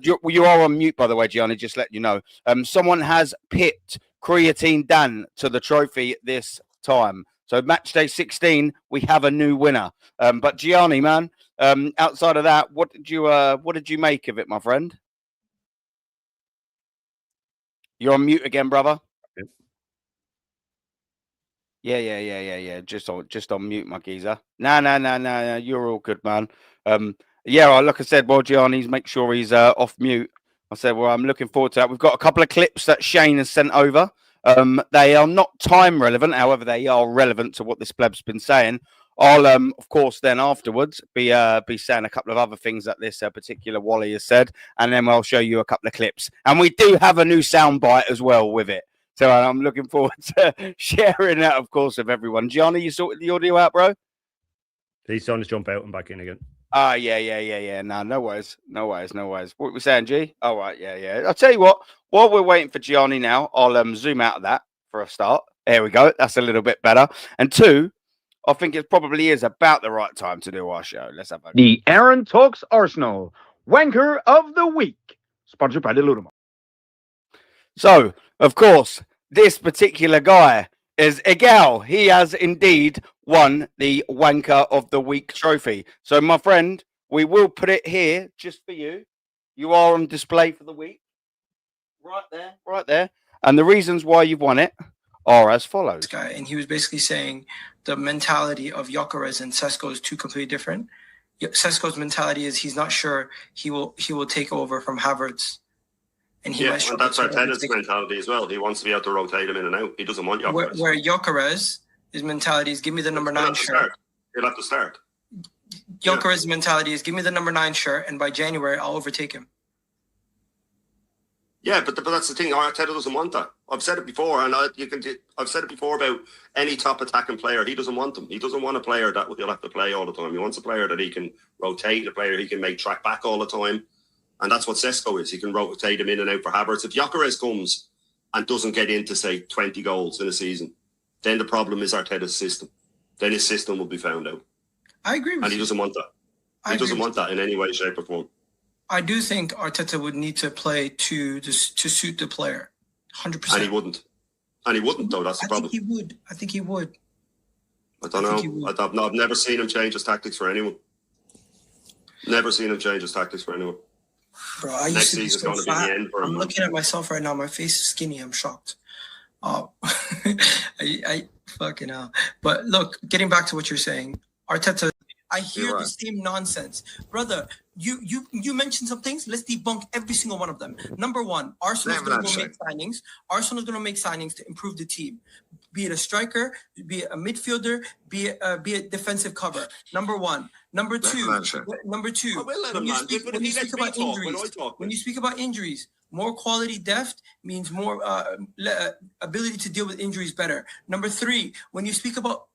You are on mute, by the way, Gianni, just letting you know. Someone has pipped Creatine Dan to the trophy this time. So match day 16, we have a new winner. But Gianni, man, outside of that, what did you make of it, my friend? You're on mute again, brother. Yeah. Just on mute, my geezer. No. You're all good, man. Like I said, well, Gianni's make sure he's off mute. I said, well, I'm looking forward to that. We've got a couple of clips that Shane has sent over. They are not time relevant, however, they are relevant to what this pleb's been saying. I'll, of course, then afterwards be saying a couple of other things that this particular Wally has said, and then I'll show you a couple of clips. And we do have a new soundbite as well with it. So I'm looking forward to sharing that, of course, with everyone. Gianni, you sorted the audio out, bro? He's trying to jump out and back in again. Yeah. No worries. What were we saying, G? All right, yeah. I'll tell you what, while we're waiting for Gianni now, I'll zoom out of that for a start. There we go. That's a little bit better. And 2, I think it probably is about the right time to do our show. Let's have a The Aaron Talks Arsenal Wanker of the Week, sponsored by the Ludum. So, of course, this particular guy is Egal. He has indeed won the Wanker of the Week trophy. So, my friend, we will put it here just for you. You are on display for the week. Right there, right there. And the reasons why you've won it are as follows. Guy, and he was basically saying the mentality of Gyökeres and Sesko is two completely different. Sesko's mentality is he's not sure he will take over from Havertz. And he and that's Arteta's mentality as well. He wants to be able to rotate him in and out. He doesn't want Gyökeres. Where Gyökeres, his mentality is give me the number 9 shirt. He'll have to start. Gyökeres' mentality is give me the number 9 shirt, and by January I'll overtake him. Yeah, but that's the thing. Arteta doesn't want that. I've said it before, and I've said it before about any top attacking player. He doesn't want them. He doesn't want a player that he'll have to play all the time. He wants a player that he can rotate, a player he can make track back all the time, and that's what Sesko is. He can rotate him in and out for Havertz. If Gyökeres comes and doesn't get into, say, 20 goals in a season, then the problem is Arteta's system. Then his system will be found out. I agree with you. And he doesn't want that. He doesn't want that in any way, shape, or form. I do think Arteta would need to play to suit the player, 100%. And he wouldn't. Though. That's the problem. I think he would. I don't know. I've never seen him change his tactics for anyone. Never seen him change his tactics for anyone. Bro, I used Next to be season's so going to be fat. the end for him. I'm looking at myself right now. My face is skinny. I'm shocked. I fucking hell. But look, getting back to what you're saying, Arteta. I hear the same nonsense, brother. You mentioned some things. Let's debunk every single one of them. Number one, Arsenal's going to make signings. Arsenal's going to make signings to improve the team, be it a striker, be it a midfielder, be it defensive cover. Number one. Number two. When you speak about injuries, more quality depth means more ability to deal with injuries better. Number three, when you speak about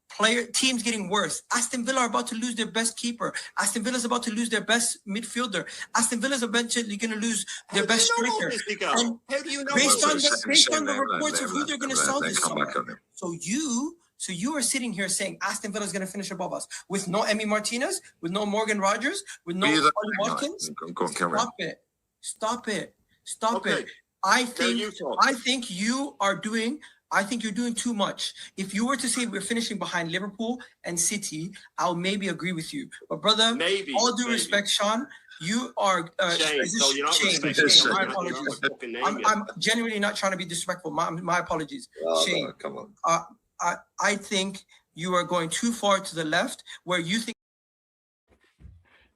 teams getting worse. Aston Villa are about to lose their best keeper. Aston Villa is about to lose their best midfielder. Aston Villa is eventually going to lose their best striker. And how do you know? Based on the reports of who they're going to sell this summer. So you are sitting here saying Aston Villa is going to finish above us with no Emi Martinez, with no Morgan Rogers, with no Ollie Watkins. Stop it. I think you're doing too much. If you were to say we're finishing behind Liverpool and City, I'll maybe agree with you. But brother, all due respect, Sean, you are Shane. My apologies. I'm genuinely not trying to be disrespectful. My apologies. Shane, come on. I think you are going too far to the left where you think.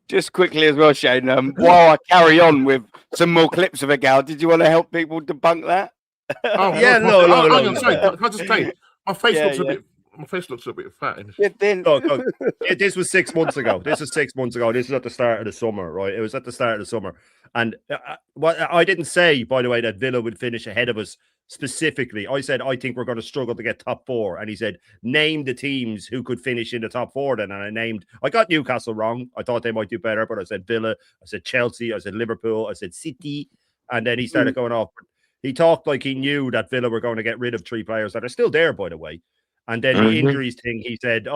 Just quickly as well, Shane, while I carry on with some more clips of a gal, did you want to help people debunk that? Oh yeah, no. Can I just tell you, my face looks a bit fat. Look, this was 6 months ago. This is 6 months ago. This is at the start of the summer, right? It was at the start of the summer, and what I didn't say, by the way, that Villa would finish ahead of us specifically. I said I think we're going to struggle to get top four, and he said name the teams who could finish in the top four. Then, and I got Newcastle wrong. I thought they might do better, but I said Villa, I said Chelsea, I said Liverpool, I said City, and then he started going off. He talked like he knew that Villa were going to get rid of 3 players that are still there, by the way. And then the injuries thing, he said,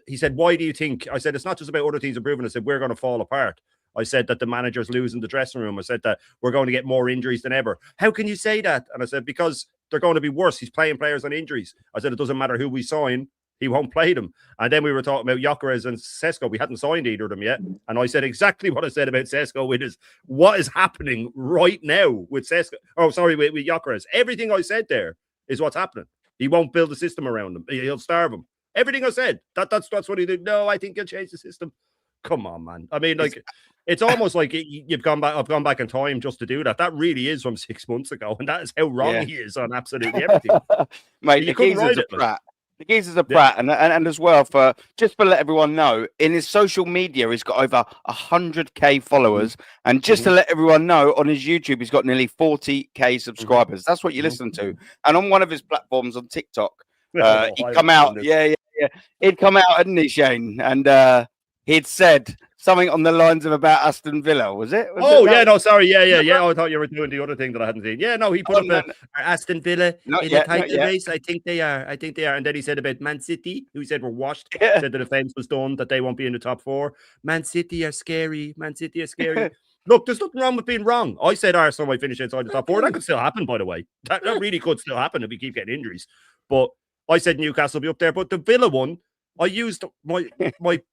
he said, why do you think? I said, it's not just about other teams improving. I said, we're going to fall apart. I said that the manager's losing the dressing room. I said that we're going to get more injuries than ever. How can you say that? And I said, because they're going to be worse. He's playing players on injuries. I said, it doesn't matter who we sign. He won't play them. And then we were talking about Gyökeres and Sesko. We hadn't signed either of them yet. And I said exactly what I said about Sesko, which is what is happening right now with Sesko. Oh, sorry, with Gyökeres. Everything I said there is what's happening. He won't build a system around him. He'll starve him. Everything I said. That's what he did. No, I think he'll change the system. Come on, man. I mean, like, it's almost like I've gone back in time just to do that. That really is from 6 months ago. And that is how wrong he is on absolutely everything. Mate, the geezer's a prat. The geezer's a prat, and as well, for let everyone know, in his social media, he's got over 100k followers, and just to let everyone know, on his YouTube, he's got nearly 40k subscribers. That's what you listen to. And on one of his platforms on TikTok, he'd come out, he'd come out, hadn't he, Shane? And he'd said something on the lines of about Aston Villa, was it? Sorry. Yeah. I thought you were doing the other thing that I hadn't seen. Yeah, no, he put up Aston Villa in the title race. I think they are. And then he said about Man City, who he said were washed. Said the defense was done, that they won't be in the top 4. Man City are scary. Look, there's nothing wrong with being wrong. I said Arsenal might finish inside the top 4. That could still happen, by the way. That really could still happen if we keep getting injuries. But I said Newcastle will be up there. But the Villa one, I used my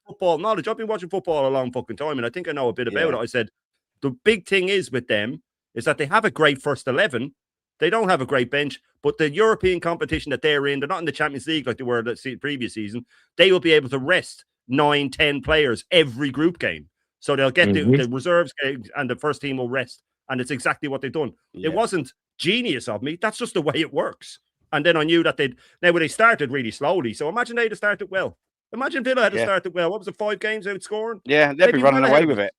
football knowledge. I've been watching football a long fucking time, and I think I know a bit about it. I said The big thing is with them is that they have a great first 11. They don't have a great bench, but the European competition that they're in, they're not in the Champions League like they were the previous season. They will be able to rest 9, 10 players every group game. So they'll get the reserves and the first team will rest. And it's exactly what they've done. Yeah. It wasn't genius of me. That's just the way it works. And then I knew that they started really slowly. So imagine they'd have started well. Imagine Villa had started well. What was it, 5 games out scoring? Yeah, they'd be running away with it.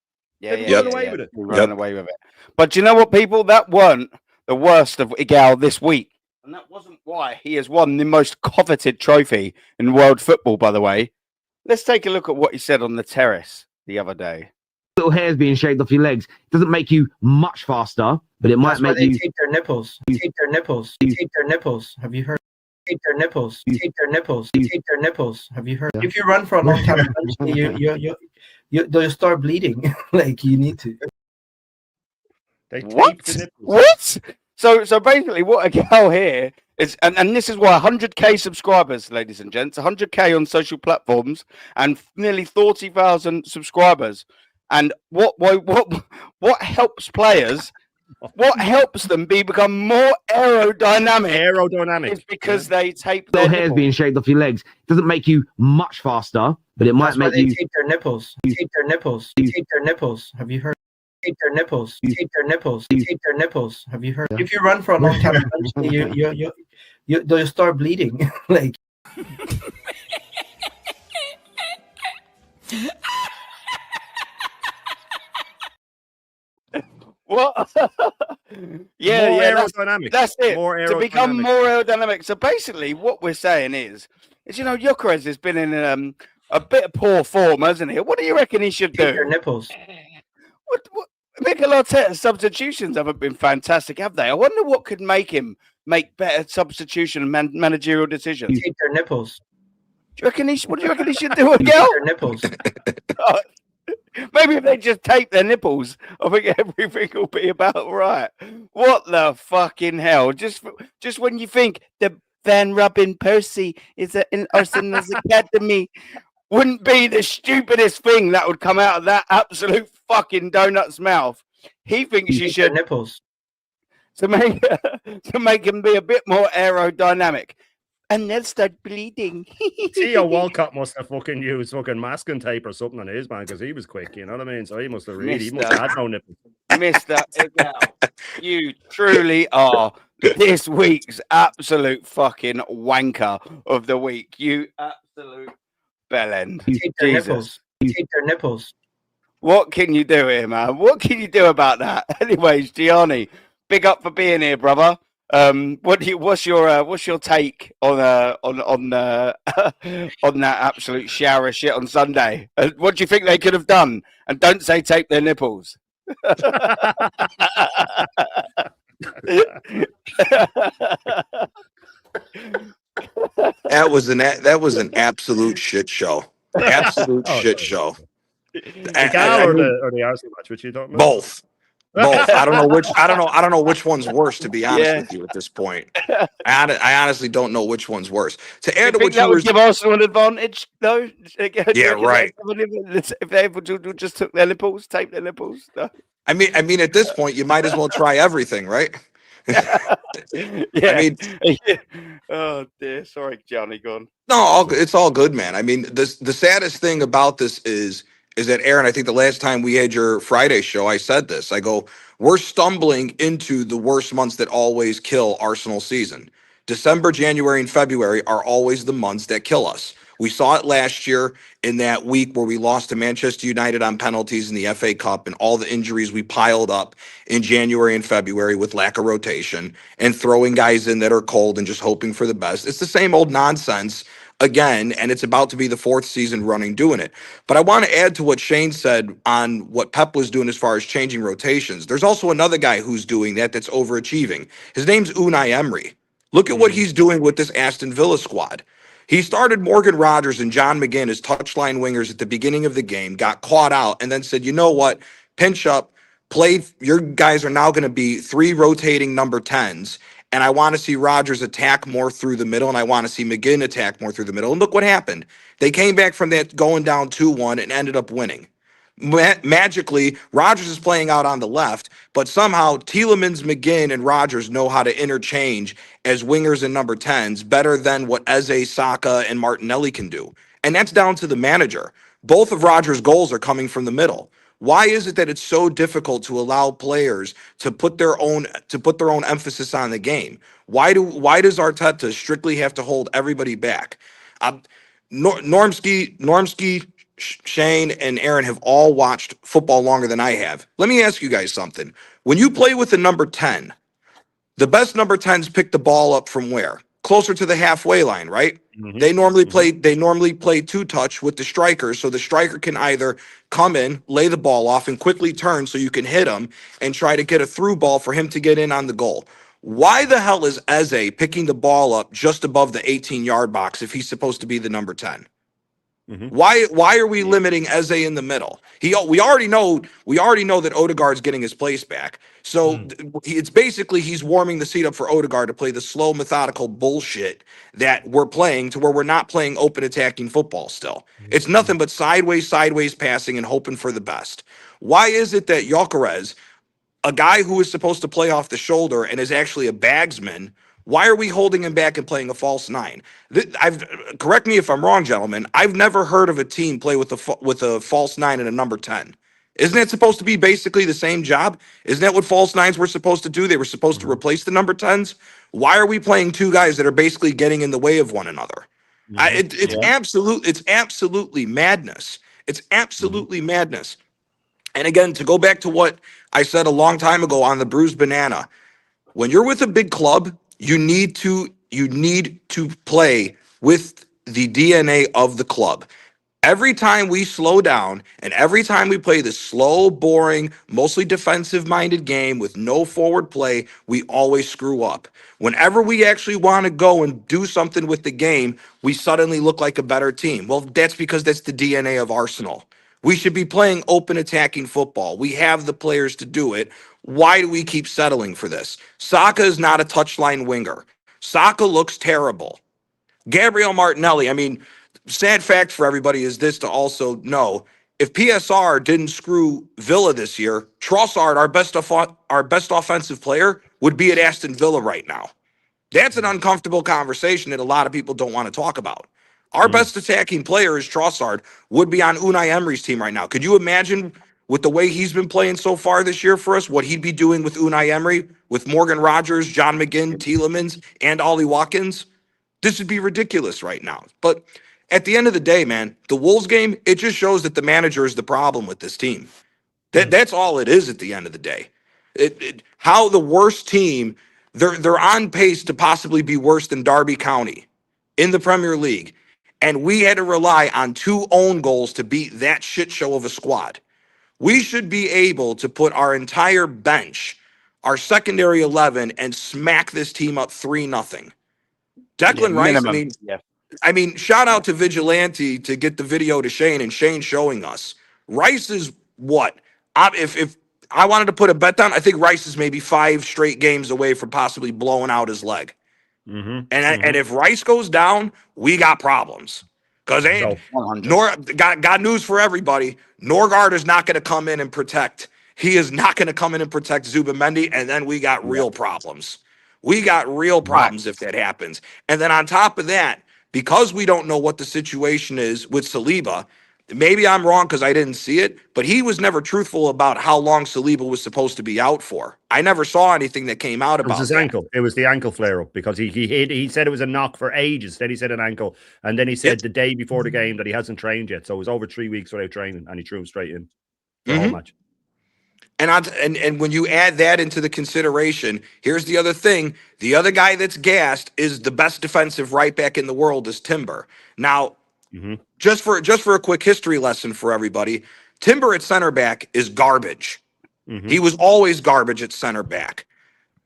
Running away with it. But do you know what, people? That weren't the worst of Igal this week. And that wasn't why he has won the most coveted trophy in world football, by the way. Let's take a look at what he said on the terrace the other day. Little hairs being shaved off your legs doesn't make you much faster, but it might make you... They tape their nipples. Tape their nipples. Tape their nipples. Have you heard? Tape their nipples. Tape their nipples. Tape their nipples. Have you heard? If you run for a long time, you'll start bleeding. Like you need to. They what? The what? So basically, what a gal here is, and this is why 100k subscribers, ladies and gents, 100k on social platforms, and nearly 40,000 subscribers. And what helps players? What helps them become more aerodynamic? Is because they tape their hairs being shaved off your legs doesn't make you much faster, but it might make you... tape their nipples. Tape their nipples. Tape their nipples. Have you heard? Tape their nipples. Tape their nipples. Tape their nipples. Have you heard? If you run for a long time, you'll start bleeding. Like. What? Aerodynamic. That's it. To become more aerodynamic. So basically, what we're saying is Gyökeres has been in a bit of poor form, hasn't he? What do you reckon he should do? Your nipples. What? Mikel Arteta's substitutions haven't been fantastic, have they? I wonder what could make him make better substitution and managerial decisions. Tape their nipples. What do you reckon he should do, Miguel? Their nipples. Maybe if they just tape their nipples, I think everything will be about right. What the fucking hell? Just when you think the Van Robin Persie is in Arsenal's academy, wouldn't be the stupidest thing that would come out of that absolute fucking donut's mouth. He thinks you should nipples to make him be a bit more aerodynamic. And they'll start bleeding. Theo Walcott must have fucking used fucking masking tape or something on his man because he was quick, you know what I mean? So he must have had no nipples. Mr. Igal, you truly are this week's absolute fucking wanker of the week. You absolute bellend. Tape their nipples. Tape their nipples. What can you do here, man? What can you do about that? Anyways, Gianni, big up for being here, brother. What's your take on that absolute shower of shit on Sunday? What do you think they could have done? And don't say tape their nipples. That was an absolute shit show. Absolute shit show. The Gal or the Arsenal match, which you don't know? Both. I don't know which one's worse, to be honest with you at this point. I honestly don't know which one's worse. To add to what you were give Arsenal an advantage, though. Yeah, right. If they just took their nipples, tape their nipples. No. I mean, at this point, you might as well try everything, right? Yeah. I mean, oh dear. Sorry, Johnny. Go on. No, it's all good, man. I mean, the saddest thing about this is that, Aaron, I think the last time we had your Friday show, I said this. I go, we're stumbling into the worst months that always kill Arsenal season. December, January, and February are always the months that kill us. We saw it last year in that week where we lost to Manchester United on penalties in the FA Cup and all the injuries we piled up in January and February with lack of rotation and throwing guys in that are cold and just hoping for the best. It's the same old nonsense again, and it's about to be the 4th season running doing it. But I want to add to what Shane said on what Pep was doing as far as changing rotations. There's also another guy who's doing that's overachieving. His name's Unai Emery. Look at what he's doing with this Aston Villa squad. He started Morgan Rogers and John McGinn as touchline wingers at the beginning of the game, got caught out, and then said, you know what, pinch up, play. Your guys are now going to be 3 rotating number 10s. And I want to see Rodgers attack more through the middle, and I want to see McGinn attack more through the middle. And look what happened. They came back from that going down 2-1 and ended up winning. Magically, Rodgers is playing out on the left, but somehow Tielemans, McGinn, and Rodgers know how to interchange as wingers and number 10s better than what Eze, Saka, and Martinelli can do. And that's down to the manager. Both of Rodgers' goals are coming from the middle. Why is it that it's so difficult to allow players to put their own emphasis on the game? Why does Arteta strictly have to hold everybody back? Normsky, Shane, and Aaron have all watched football longer than I have. Let me ask you guys something. When you play with the number 10, the best number 10s pick the ball up from where? Closer to the halfway line, right? Mm-hmm. They normally play two-touch with the striker, so the striker can either come in, lay the ball off, and quickly turn so you can hit him and try to get a through ball for him to get in on the goal. Why the hell is Eze picking the ball up just above the 18-yard box if he's supposed to be the number 10? Mm-hmm. Why are we limiting Eze in the middle? We already know that Odegaard's getting his place back. So it's basically he's warming the seat up for Odegaard to play the slow, methodical bullshit that we're playing to where we're not playing open attacking football still. It's nothing but sideways passing and hoping for the best. Why is it that Gyökeres, a guy who is supposed to play off the shoulder and is actually a bagsman, why are we holding him back and playing a false 9? Correct me if I'm wrong, gentlemen. I've never heard of a team play with a false 9 and a number 10. Isn't that supposed to be basically the same job? Isn't that what false 9s were supposed to do? They were supposed to replace the number 10s. Why are we playing two guys that are basically getting in the way of one another? It's absolutely madness. It's absolutely madness. And again, to go back to what I said a long time ago on the bruised banana, when you're with a big club, you need to play with the DNA of the club. Every time we slow down and every time we play this slow, boring, mostly defensive-minded game with no forward play, we always screw up. Whenever we actually want to go and do something with the game, we suddenly look like a better team. Well, that's because that's the DNA of Arsenal. We should be playing open attacking football. We have the players to do it. Why do we keep settling for this? Saka is not a touchline winger. Saka looks terrible. Gabriel Martinelli, I mean, sad fact for everybody is this to also know, if PSR didn't screw Villa this year, Trossard, our best offensive player, would be at Aston Villa right now. That's an uncomfortable conversation that a lot of people don't want to talk about. Our best attacking player is Trossard, would be on Unai Emery's team right now. Could you imagine, with the way he's been playing so far this year for us, what he'd be doing with Unai Emery, with Morgan Rogers, John McGinn, Tielemans, and Ollie Watkins? This would be ridiculous right now. But at the end of the day, man, the Wolves game, it just shows that the manager is the problem with this team. That's all it is at the end of the day. How the worst team, they're on pace to possibly be worse than Derby County in the Premier League. And we had to rely on 2 own goals to beat that shit show of a squad. We should be able to put our entire bench, our secondary 11, and smack this team up 3-0. Declan Rice, I mean, shout out to Vigilante to get the video to Shane and Shane showing us. Rice is what? If I wanted to put a bet down, I think Rice is maybe 5 straight games away from possibly blowing out his leg. And if Rice goes down, we got problems. Because got news for everybody. Norgard is not going to come in and protect. He is not going to come in and protect Zubimendi, and then we got real problems. We got real problems if that happens. And then on top of that, because we don't know what the situation is with Saliba, maybe I'm wrong because I didn't see it, but he was never truthful about how long Saliba was supposed to be out for. I never saw anything that came out about it. Was his ankle. It was the ankle flare-up because he said it was a knock for ages. Then he said an ankle, and then he said the day before the game that he hasn't trained yet. So it was over 3 weeks without training, and he threw him straight in the whole match. And when you add that into the consideration, here's the other thing. The other guy that's gassed is the best defensive right back in the world is Timber. Now, just for a quick history lesson for everybody, Timber at center back is garbage. He was always garbage at center back.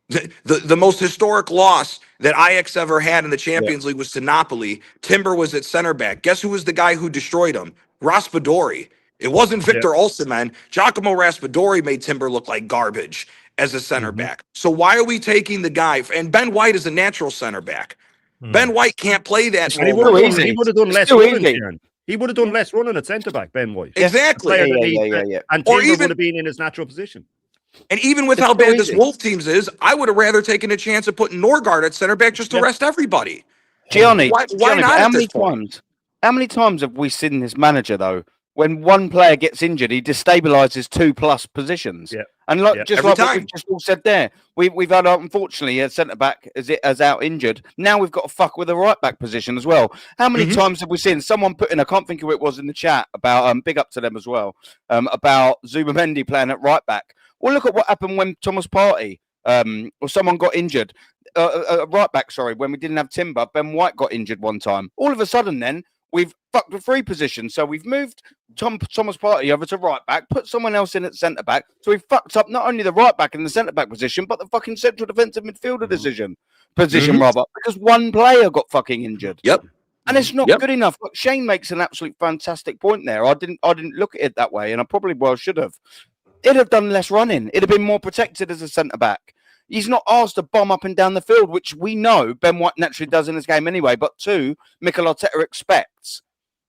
The most historic loss that Ajax ever had in the Champions League was to Napoli. Timber was at center back. Guess who was the guy who destroyed him? Raspadori. It wasn't Victor Olsen, man. Giacomo Raspadori made Timber look like garbage as a center back. So why are we taking the guy? And Ben White is a natural center back. Ben White can't play that. And he would have done less. He would have done less running at centre back, Ben White. Exactly. And Timber would have been in his natural position. And even with how bad this Wolf teams is, I would have rather taken a chance of putting Norgard at center back just to rest everybody. Gianni, why not how at many this point? times? How many times have we seen this manager though? When one player gets injured, he destabilizes 2+ positions. Yeah. And like Every what time. we've just all said there, we've had unfortunately a centre back as out injured. Now we've got to fuck with the right back position as well. How many times have we seen someone put in? I can't think who it was in the chat about big up to them as well. About Zubamendi playing at right back. Well, look at what happened when Thomas Partey or someone got injured. Right back, sorry, when we didn't have Timber, Ben White got injured one time. All of a sudden, then we've fucked with 3 positions. So we've moved Thomas Partey over to right back, put someone else in at centre back. So we've fucked up not only the right back and the centre back position, but the fucking central defensive midfielder position, rather, because one player got fucking injured. Yep. And it's not good enough. Look, Shane makes an absolute fantastic point there. I didn't look at it that way, and I probably should have. It'd have done less running. It'd have been more protected as a centre back. He's not asked to bomb up and down the field, which we know Ben White naturally does in this game anyway. But 2, Mikel Arteta expects.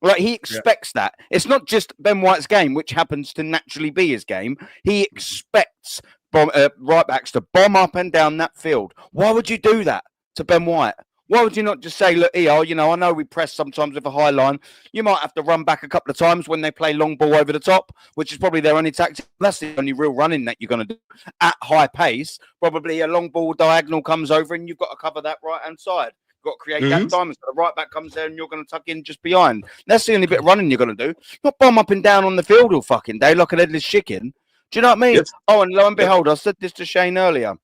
Like, he expects that. It's not just Ben White's game, which happens to naturally be his game. He expects right backs to bomb up and down that field. Why would you do that to Ben White? Why would you not just say, look, ER, I know we press sometimes with a high line. You might have to run back a couple of times when they play long ball over the top, which is probably their only tactic. That's the only real running that you're going to do at high pace. Probably a long ball diagonal comes over and you've got to cover that right-hand side. You've got to create that diamond. So the right back comes there and you're going to tuck in just behind. That's the only bit of running you're going to do. Not bomb up and down on the field all fucking day like an headless chicken. Do you know what I mean? Yes. Oh, and lo and behold, I said this to Shane earlier,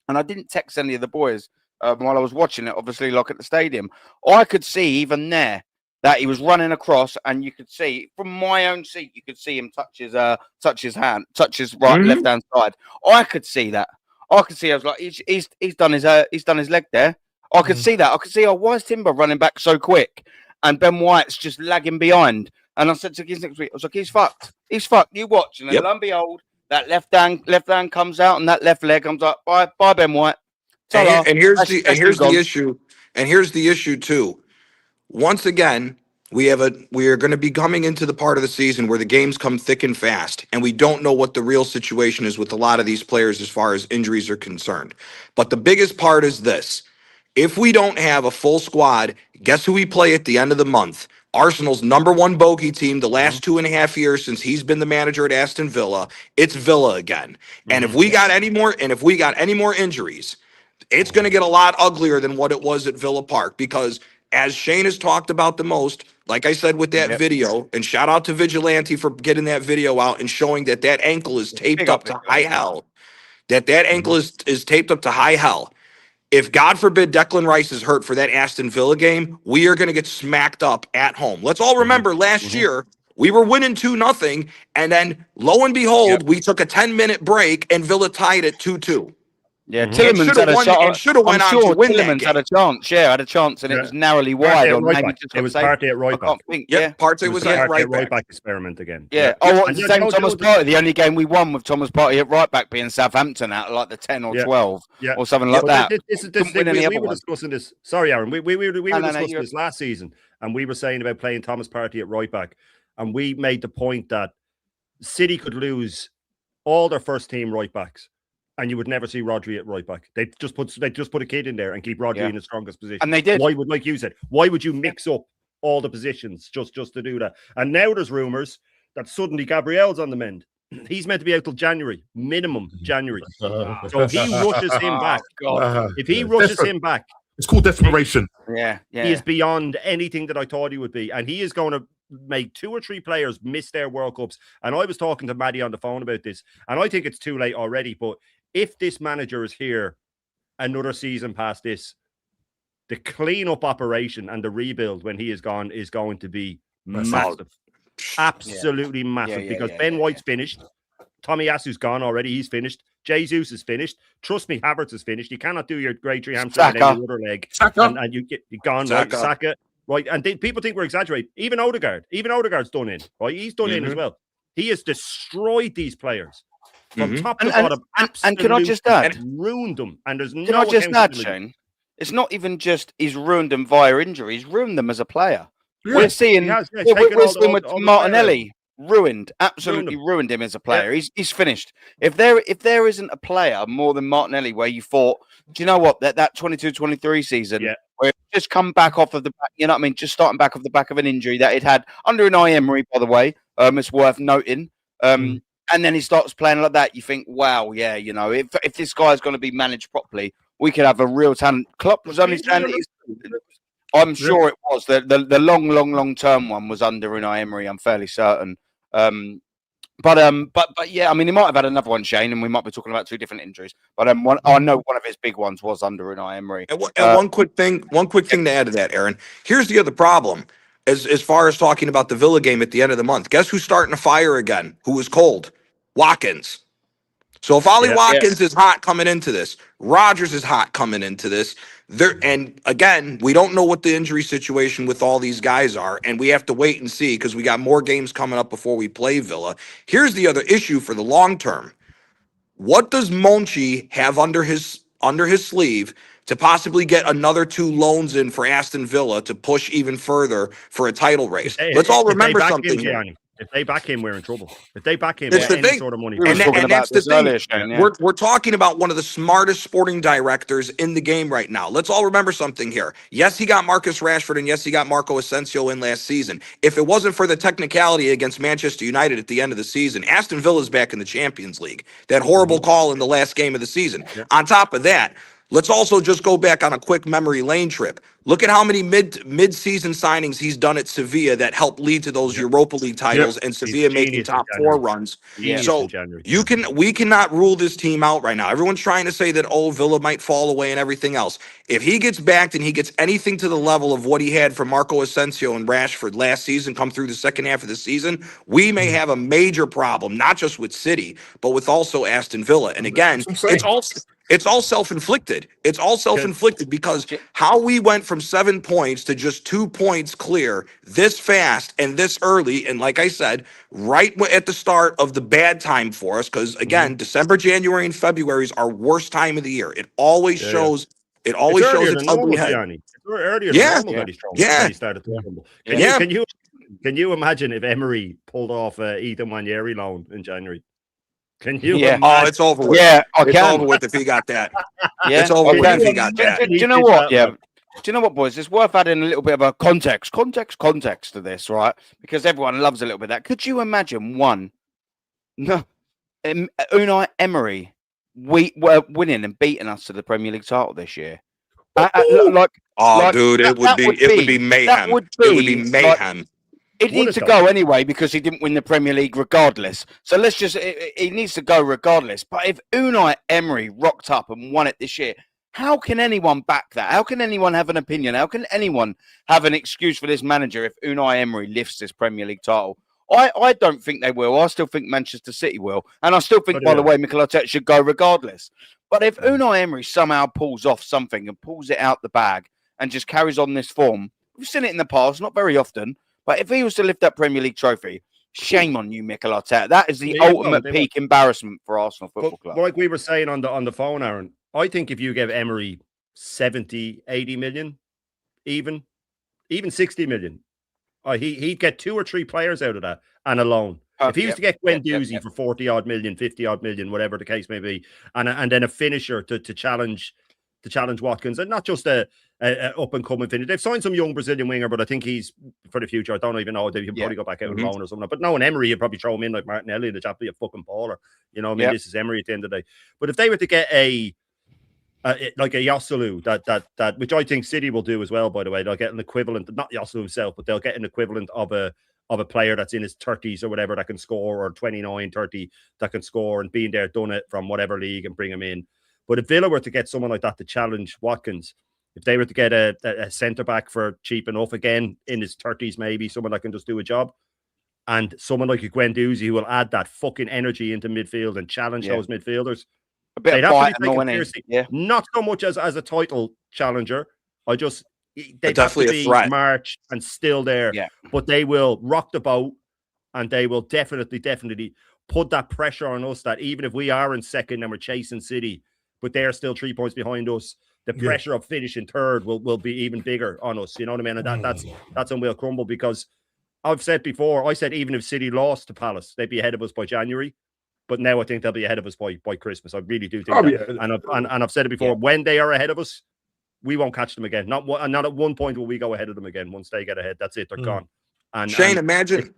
and I didn't text any of the boys. While I was watching it, obviously, like at the stadium, I could see even there that he was running across, and you could see from my own seat, you could see him touch his left hand side. I could see that. I could see. I was like, he's done his leg there. I could see that. I could see. Oh, why is Timber running back so quick, and Ben White's just lagging behind? And I said to Giz next week, I was like, he's fucked. He's fucked. You watch, and then lo and behold, that left hand comes out, and that left leg comes up. Bye, Ben White. And here's the issue too. Once again, we are going to be coming into the part of the season where the games come thick and fast, and we don't know what the real situation is with a lot of these players as far as injuries are concerned. But the biggest part is this: if we don't have a full squad, guess who we play at the end of the month? Arsenal's #1 bogey team the last 2.5 years since he's been the manager at Aston Villa. It's Villa again. And if we got any more injuries, it's going to get a lot uglier than what it was at Villa Park, because as Shane has talked about the most, like I said with that video, and shout out to Vigilante for getting that video out and showing that ankle is taped up to high hell. That ankle is taped up to high hell. If God forbid Declan Rice is hurt for that Aston Villa game, we are going to get smacked up at home. Let's all remember last year, we were winning 2-0, and then lo and behold, we took a 10-minute break and Villa tied it 2-2. Yeah, Tillemans had a shot. Should have went on to win that game. Had a chance. Yeah, had a chance, and it was narrowly wide. Or maybe just it was Partey at right back. Partey was at right back experiment again. Yeah. Oh, the same Thomas Partey. The only game we won with Thomas Partey at right back being Southampton out of like the 10 or 12 or something like that. We were discussing this. Sorry, Aaron. We were discussing this last season, and we were saying about playing Thomas Partey at right back, and we made the point that City could lose all their first team right backs, and you would never see Rodri at right back. They just put a kid in there and keep Rodri in his strongest position. And they did. Why would, like you said, why would you mix up all the positions just to do that? And now there's rumours that suddenly Gabriel's on the mend. He's meant to be out till January, minimum January. So if he rushes him back, it's called desperation. Yeah. He is beyond anything that I thought he would be, and he is going to make 2 or 3 players miss their World Cups. And I was talking to Maddie on the phone about this, and I think it's too late already, but if this manager is here another season past this, the cleanup operation and the rebuild when he is gone is going to be massive. Absolutely massive, because Ben White's finished. Tommy Yasu's gone already. He's finished. Jesus is finished. Trust me, Havertz is finished. You cannot do your grade 3 hamstring in any other leg. And you're gone, right? Saka. Right, and people think we're exaggerating. Even Odegaard's done in, right? He's done in as well. He has destroyed these players from top to bottom. And can I just add, ruined them. And there's can I just add, Shane? It's not even just he's ruined them via injury. He's ruined them as a player. We're seeing we're seeing with Martinelli ruined, absolutely ruined him as a player. He's finished. If there isn't a player more than Martinelli where you thought, do you know what, that 22-23 season where he just come back off of the back, you know what I mean, just starting back off the back of an injury that he'd had under an Emery, by the way, it's worth noting. And then he starts playing like that. You think, wow, yeah, you know, if this guy's going to be managed properly, we could have a real talent. Klopp was only saying I'm sure it was the long term one was under Unai Emery. I'm fairly certain. But yeah, I mean, he might have had another one, Shane, and we might be talking about two different injuries. But I know one of his big ones was under Unai Emery. And one quick thing to add to that, Aaron. Here's the other problem. As far as talking about the Villa game at the end of the month, guess who's starting to fire again? Who was cold? Watkins. So if Ollie Watkins is hot coming into this, Rodgers is hot coming into this. And again, we don't know what the injury situation with all these guys are, and we have to wait and see because we got more games coming up before we play Villa. Here's the other issue for the long term. What does Monchi have under his sleeve to possibly get another 2 loans in for Aston Villa to push even further for a title race? Let's all remember something here. If they back him, we're in trouble. If they back him, it's the thing. Sort of money. And that's the thing. We're talking about one of the smartest sporting directors in the game right now. Let's all remember something here. Yes, he got Marcus Rashford, and yes, he got Marco Asensio in last season. If it wasn't for the technicality against Manchester United at the end of the season, Aston Villa's back in the Champions League. That horrible call in the last game of the season. On top of that, let's also just go back on a quick memory lane trip. Look at how many mid-season signings he's done at Sevilla that helped lead to those Europa League titles and Sevilla making top 4 runs. So we cannot rule this team out right now. Everyone's trying to say that, Villa might fall away and everything else. If he gets backed and he gets anything to the level of what he had from Marco Asensio and Rashford last season come through the second half of the season, we may have a major problem, not just with City, but with also Aston Villa. And again, it's all self-inflicted. It's all self-inflicted because how we went from 7 points to just 2 points clear this fast and this early, and like I said, right at the start of the bad time for us, because again, December, January, and February is our worst time of the year. It always shows. It always shows its ugly head. It's earlier than normal that he started to tumble. Can you imagine if Emery pulled off Ethan Wanyer loan in January? Can you? Oh, it's over with. Yeah, it's over with if he got that. It's over with if he got that. Do you know what? Yeah. Do you know what, boys? It's worth adding a little bit of a context to this, right? Because everyone loves a little bit of that. Could you imagine Unai Emery were winning and beating us to the Premier League title this year? Dude, it would be mayhem. It would be mayhem. It needs to go anyway because he didn't win the Premier League regardless. So he needs to go regardless. But if Unai Emery rocked up and won it this year, how can anyone back that? How can anyone have an opinion? How can anyone have an excuse for this manager if Unai Emery lifts this Premier League title? I don't think they will. I still think Manchester City will. And I still think, by the way, Mikel Arteta should go regardless. But if Unai Emery somehow pulls off something and pulls it out the bag and just carries on this form, we've seen it in the past, not very often, but if he was to lift that Premier League trophy, shame on you, Mikel Arteta. That is the ultimate peak embarrassment for Arsenal Football Club. Like we were saying on the phone, Aaron, I think if you give Emery 70, 80 million, even 60 million, he'd get 2 or 3 players out of that and a loan. If he was to get Guendouzi for 40-odd million, 50-odd million, whatever the case may be, and then a finisher to challenge Watkins, and not just a up-and-coming finisher. They've signed some young Brazilian winger, but I think he's for the future. I don't even know. They can probably go back out and loan or something. But knowing Emery, you'd probably throw him in like Martinelli, the chap be a fucking baller. You know what I mean? This is Emery at the end of the day. But if they were to get like a Yosselu, that which I think City will do as well, by the way, they'll get an equivalent, not Yosselu himself, but they'll get an equivalent of a player that's in his 30s or whatever that can score, or 29, 30 that can score, and being there, done it from whatever league and bring him in. But if Villa were to get someone like that to challenge Watkins, if they were to get a centre-back for cheap enough, again, in his 30s maybe, someone that can just do a job, and someone like a Guendouzi who will add that fucking energy into midfield and challenge those midfielders, a bit of fight and winning. Not so much as a title challenger. They'd definitely have to be March and still there. But they will rock the boat, and they will definitely put that pressure on us that even if we are in second and we're chasing City, but they're still 3 points behind us, the pressure of finishing third will be even bigger on us. You know what I mean? And that's when we'll crumble, because I've said before, I said even if City lost to Palace, they'd be ahead of us by January. But now I think they'll be ahead of us by Christmas. I really do think that. Yeah. And I've said it before, when they are ahead of us, we won't catch them again. Not at one point will we go ahead of them again. Once they get ahead, that's it. They're gone. And Shane, imagine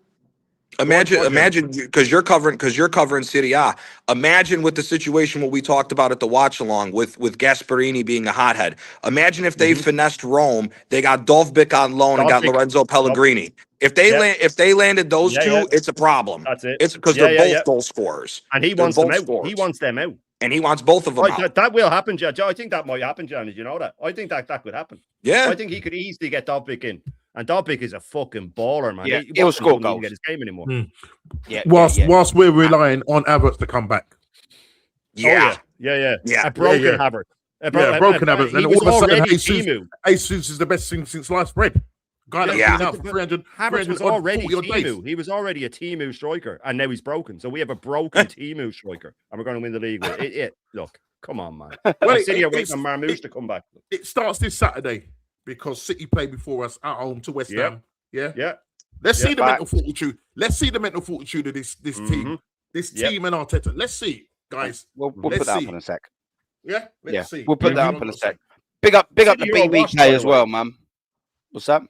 because you're covering Serie A. Imagine with the situation what we talked about at the watch along with Gasparini being a hothead. Imagine if they finessed Rome, they got Dovbyk on loan and got Lorenzo Pellegrini. If they landed those two, it's a problem. That's it. It's because they're both goal scorers. And he wants them out. He wants them out. And he wants both of them out. That will happen, Joe. I think that might happen, John. Did you know that? I think that could happen. Yeah. I think he could easily get Dovbyk in. And Dovbyk is a fucking baller, man. Yeah, he'll score goals. Get his game anymore. Whilst we're relying on Havertz to come back. Yeah. A broken Havertz. Broken Havertz. And all of a sudden, Jesus is the best thing since sliced bread. Guy that's been out for 300. Havertz was already Timu. He was already a Timu striker, and now he's broken. So we have a broken Timu striker, and we're going to win the league with it. Look, come on, man. City are waiting on Marmoush to come back. It starts this Saturday because City play before us at home to West Ham. Yeah. Let's see the mental fortitude. Let's see the mental fortitude of this team. This team and Arteta. Let's see, guys. We'll put that up in a sec. Yeah, let's see. We'll put that up in a sec. Big up the BBK as well, man. What's that?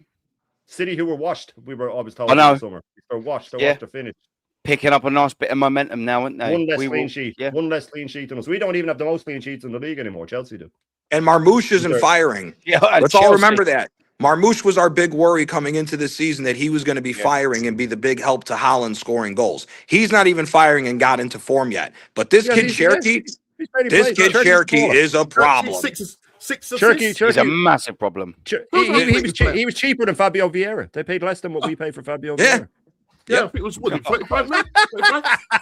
City who were washed. I was told in the summer. They're washed. They're finished. Picking up a nice bit of momentum now, aren't they? One less clean sheet. Yeah. One less clean sheet than us. We don't even have the most clean sheets in the league anymore. Chelsea do. And Marmoush isn't firing. Yeah, let's all remember that. Marmoush was our big worry coming into this season, that he was going to be firing and be the big help to Haaland scoring goals. He's not even firing and got into form yet. But this kid Cherky, is a problem. Cherky is a massive problem. He was cheaper than Fabio Vieira. They paid less than what we paid for Fabio Vieira. Yeah, it was 25 million. I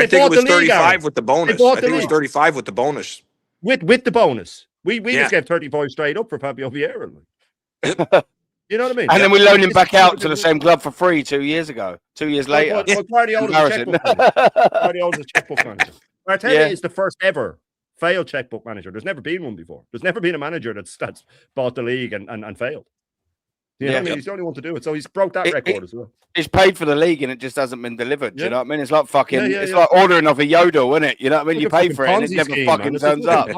think it was 35 with the bonus. I think it was 35 with the bonus. With the bonus. We just gave 35 straight up for Fabio Vieira. You know what I mean? And then we loaned him back out to the same club for free 2 years ago. 2 years later. Guardiola's checkbook manager. Arteta is the first ever failed checkbook manager. There's never been one before. There's never been a manager that's bought the league and failed. You know what I mean? He's the only one to do it. So he's broke that record as well. He's paid for the league and it just hasn't been delivered. Do you know what I mean? It's like fucking, it's like ordering off a yodel, isn't it? You know what I mean? You pay for it and it never fucking turns up.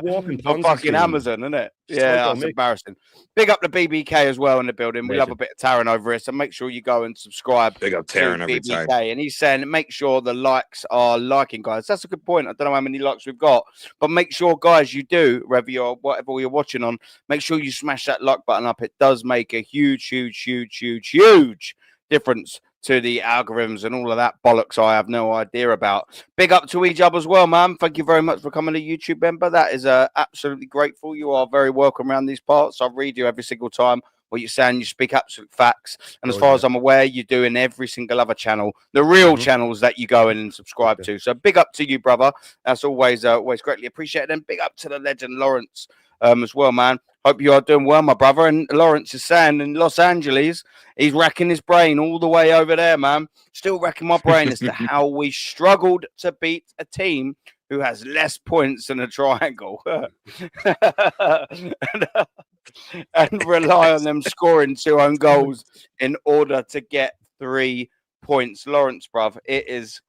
Walking fucking Amazon, isn't it? Yeah, that's embarrassing. Big up the BBK as well in the building. We love a bit of Taryn over here, so make sure you go and subscribe. Big up Taryn every time. And he's saying, make sure the likes are liking, guys. That's a good point. I don't know how many likes we've got, but make sure, guys, you do, whatever you're watching on, make sure you smash that like button up. It does make a huge difference to the algorithms and all of that bollocks I have no idea about. Big up to Ejub as well, man. Thank you very much for coming to YouTube member. That is absolutely grateful. You are very welcome around these parts. I read you every single time. What you're saying, you speak absolute facts. And as far as I'm aware, you do in every single other channel, the real channels that you go in and subscribe to. So big up to you, brother. That's always greatly appreciated. And big up to the legend Lawrence as well, man. Hope you are doing well, my brother. And Lawrence is saying in Los Angeles, he's racking his brain all the way over there, man. Still racking my brain as to how we struggled to beat a team who has less points than a triangle. and rely on them scoring 2 own goals in order to get 3 points. Lawrence, bruv, it is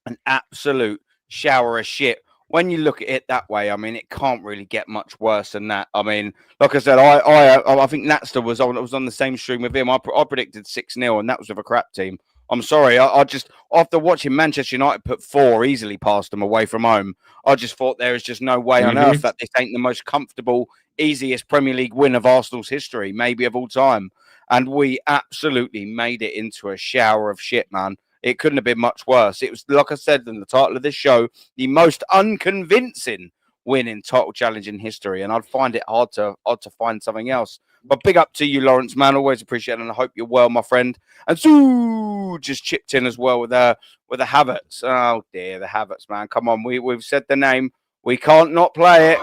an absolute shower of shit. When you look at it that way, I mean, it can't really get much worse than that. I mean, like I said, I think Natster was on the same stream with him. I predicted 6-0, and that was with a crap team. I'm sorry. I just, after watching Manchester United put 4 easily past them away from home, I just thought there is just no way on earth that this ain't the most comfortable, easiest Premier League win of Arsenal's history, maybe of all time. And we absolutely made it into a shower of shit, man. It couldn't have been much worse. It was, like I said in the title of this show, the most unconvincing win in title challenge in history. And I'd find it hard to find something else. But big up to you, Lawrence, man. Always appreciate it. And I hope you're well, my friend. And Sue just chipped in as well with the Havertz. Oh, dear, the Havertz, man. Come on. We've said the name. We can't not play it.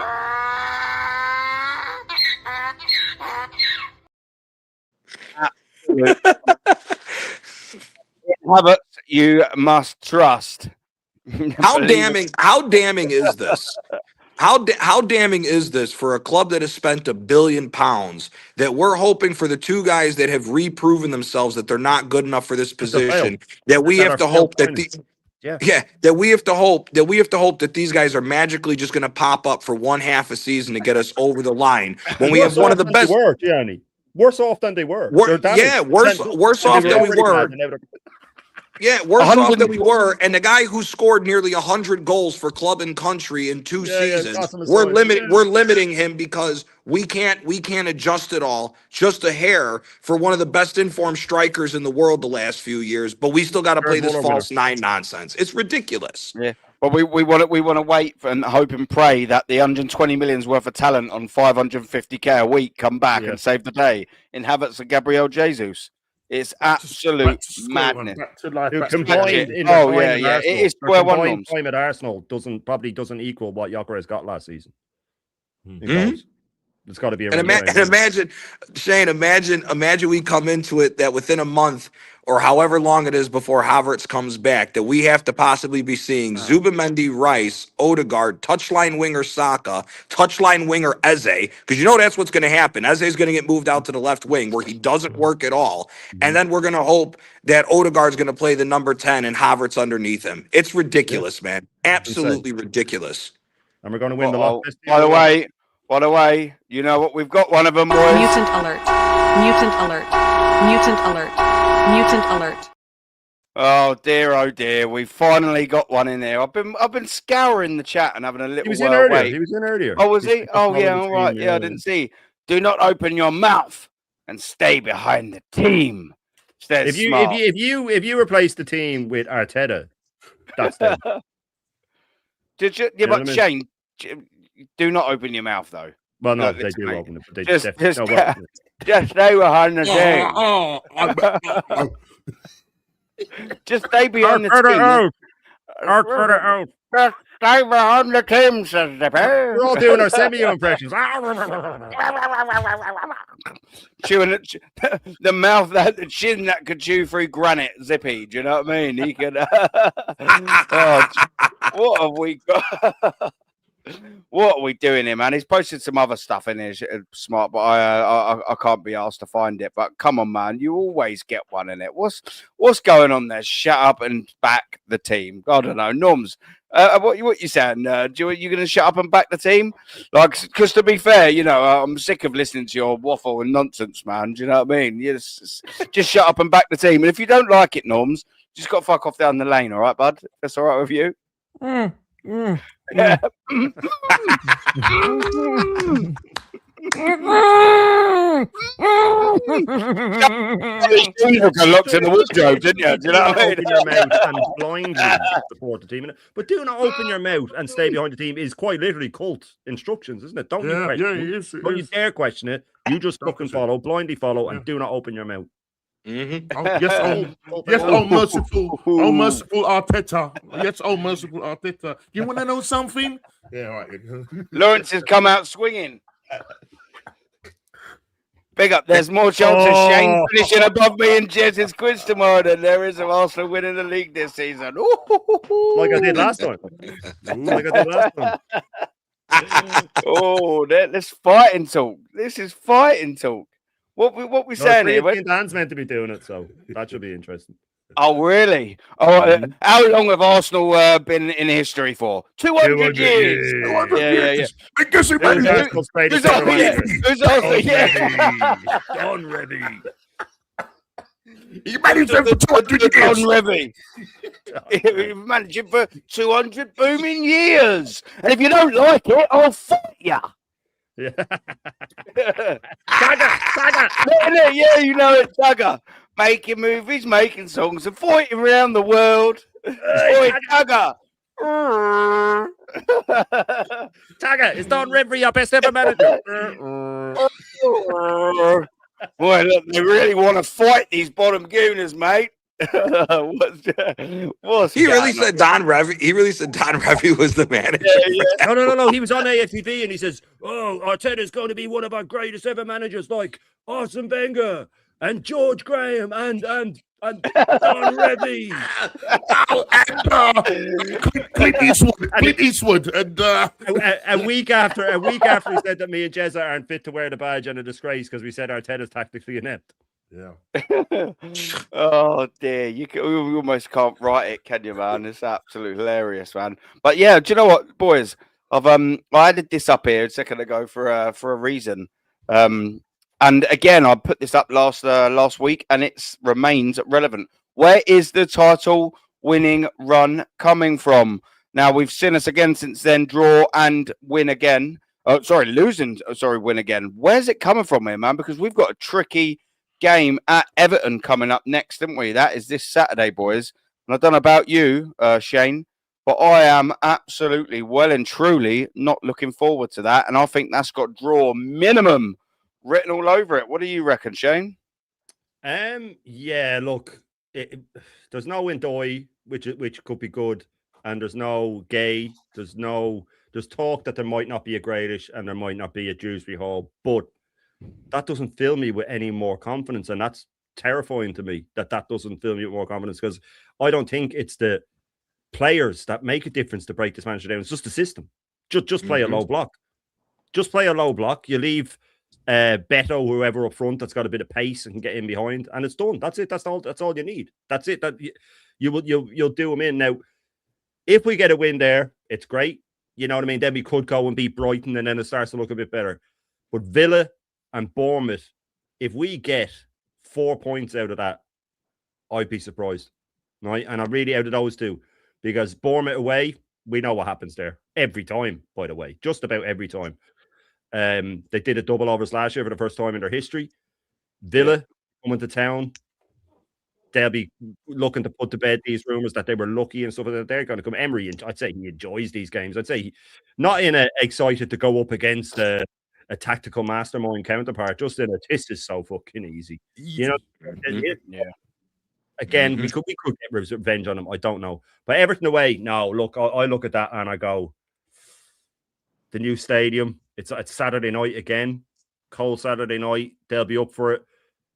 Havertz, you must trust. How damning is this? How damning is this for a club that has spent £1 billion that we're hoping for the two guys that have reproven themselves that they're not good enough for this position, that we have to hope that that we have to hope that these guys are magically just going to pop up for one half a season to get us over the line when we have one of the best. Worse off than they were. Worse off than we were. Yeah, worse off than we were. And the guy who scored nearly 100 goals for club and country in 2 seasons, we're limiting him because we can't adjust it all just a hair for one of the best informed strikers in the world the last few years. But we still got to play this false nine nonsense. It's ridiculous. Yeah. But we want to wait and hope and pray that the 120 million's worth of talent on 550k a week come back and save the day in Havertz and Gabriel Jesus. It's absolute madness. It is square one. Time at Arsenal probably doesn't equal what Gyökeres got last season. It's got to be. And imagine, Shane. Imagine we come into it that within a month or however long it is before Havertz comes back, that we have to possibly be seeing Zubimendi, Rice, Odegaard, touchline winger Saka, touchline winger Eze, because that's what's going to happen. Eze is going to get moved out to the left wing where he doesn't work at all, and then we're going to hope that Odegaard's going to play the number 10 and Havertz underneath him. It's ridiculous, man. Absolutely ridiculous. And we're going to win the lot. By the way, you know what? We've got one of them, boys. Mutant alert. Mutant alert. Mutant alert. Mutant alert. Oh dear. We've finally got one in there. I've been scouring the chat and having a little He was in earlier. Oh, was he? Oh, yeah, all right. Yeah, I didn't see. Do not open your mouth and stay behind the team. If you replace the team with Arteta, that's them. But Shane, do not open your mouth though. Well, no, they do open it. But they just stay behind the team. Just stay behind the team. Out. Just stay behind the team, says the bear. We're all doing our semi impressions. Chewing the mouth, the chin that could chew through granite, Zippy. Do you know what I mean? He could. What have we got? What are we doing here, man? He's posted some other stuff in here, smart, but I can't be asked to find it. But come on, man, you always get one in it. What's going on there? Shut up and back the team. I don't know, Norms. What you saying? You going to shut up and back the team? Because to be fair, I'm sick of listening to your waffle and nonsense, man. Do you know what I mean? Just shut up and back the team. And if you don't like it, Norms, just got to fuck off down the lane, all right, bud? That's all right with you? Yeah. Locked in the wardrobe, didn't you? Do you know what I mean? Open your mouth and blindly support the team, but do not open your mouth and stay behind the team is quite literally cult instructions, isn't it? Don't you question it? Don't you dare question it. You just fucking blindly follow, and do not open your mouth. Mm-hmm. Yes, merciful Arteta. Yes, merciful Arteta. You want to know something? Yeah, all right. Lawrence has come out swinging. Big up. There's more chance of Shane finishing above me in Jez's quiz tomorrow than there is of Arsenal winning the league this season. Like I did last time. This fighting talk. This is fighting talk. What we saying here? Dan's meant to be doing it, so that should be interesting. Oh, really? Oh, how long have Arsenal been in history for? 200 years. 200 years. I guess Who's Don Revy. He managed him for 200 years. Don Revy. He managed him for 200 booming years. And if you don't like it, I'll fight you. Yeah. Tagger. Yeah, you know it, Tagger. Making movies, making songs, and fighting around the world. Tagger. Tagger, is Don Revry your best ever manager? Boy, look, they really want to fight these bottom gooners, mate. He really said Don Revy was the manager. Yeah. No. He was on AFTV and he says, Arteta's going to be one of our greatest ever managers, like Arsene Wenger and George Graham and And Don Revy. Clint Eastwood. And a week after he said that me and Jezza aren't fit to wear the badge and a disgrace because we said Arteta's tactically inept. Yeah. Oh dear, you almost can't write it, can you, man? It's absolutely hilarious, man. But yeah, do you know what, boys? I added this up here a second ago for a reason. And again, I put this up last week, and it remains relevant. Where is the title winning run coming from? Now we've seen us again since then, draw and win again. Win again. Where's it coming from here, man? Because we've got a tricky game at Everton coming up next, didn't we? That is this Saturday, boys. And I don't know about you, Shane, but I am absolutely well and truly not looking forward to that. And I think that's got draw minimum written all over it. What do you reckon, Shane? Yeah, look, there's no Indoi, which could be good, and there's no Gay. There's talk that there might not be a Grealish and there might not be a Dewsbury Hall, but that doesn't fill me with any more confidence, and that's terrifying to me. That doesn't fill me with more confidence, because I don't think it's the players that make a difference to break this manager down. It's just the system. Just play a low block. Just play a low block. You leave Beto, whoever up front that's got a bit of pace and can get in behind, and it's done. That's it. That's all you need. That's it. That you'll do them in. Now, if we get a win there, it's great. You know what I mean? Then we could go and beat Brighton, and then it starts to look a bit better. But Villa and Bournemouth, if we get 4 points out of that, I'd be surprised, right? And I'm really out of those two, because Bournemouth away, we know what happens there every time. By the way, just about every time. They did a double overs last year for the first time in their history. Villa coming to town, they'll be looking to put to bed these rumors that they were lucky and stuff like that. They're going to come. Emery, I'd say he enjoys these games. I'd say not in a excited to go up against a tactical mastermind counterpart, just in a this is so fucking easy. You know, Again, we could get revenge on them. I don't know. But Everton away, no, look, I look at that and I go, the new stadium, it's Saturday night again, cold Saturday night, they'll be up for it.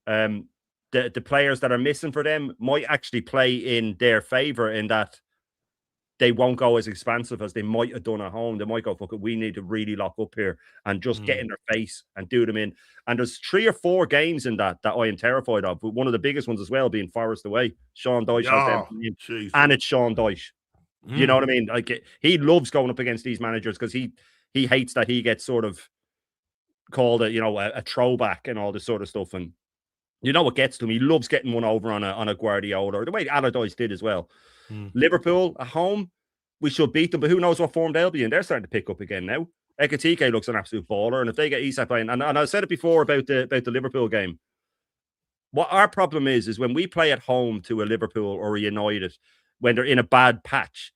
The players that are missing for them might actually play in their favour, in that they won't go as expansive as they might have done at home. They might go, fuck it, we need to really lock up here and just get in their face and do them in. And there's 3 or 4 games in that I am terrified of. But one of the biggest ones as well being Forest away. Sean Dyche has them, and it's Sean Dyche. You know what I mean? Like, he loves going up against these managers because he hates that he gets sort of called a throwback and all this sort of stuff. And you know what gets to him? He loves getting one over on a Guardiola, or the way Allardyce did as well. Liverpool at home, we should beat them, but who knows what form they'll be in. They're starting to pick up again now. Ekitike looks an absolute baller, and if they get Isak playing, and I said it before about the Liverpool game, what our problem is when we play at home to a Liverpool or a United, when they're in a bad patch,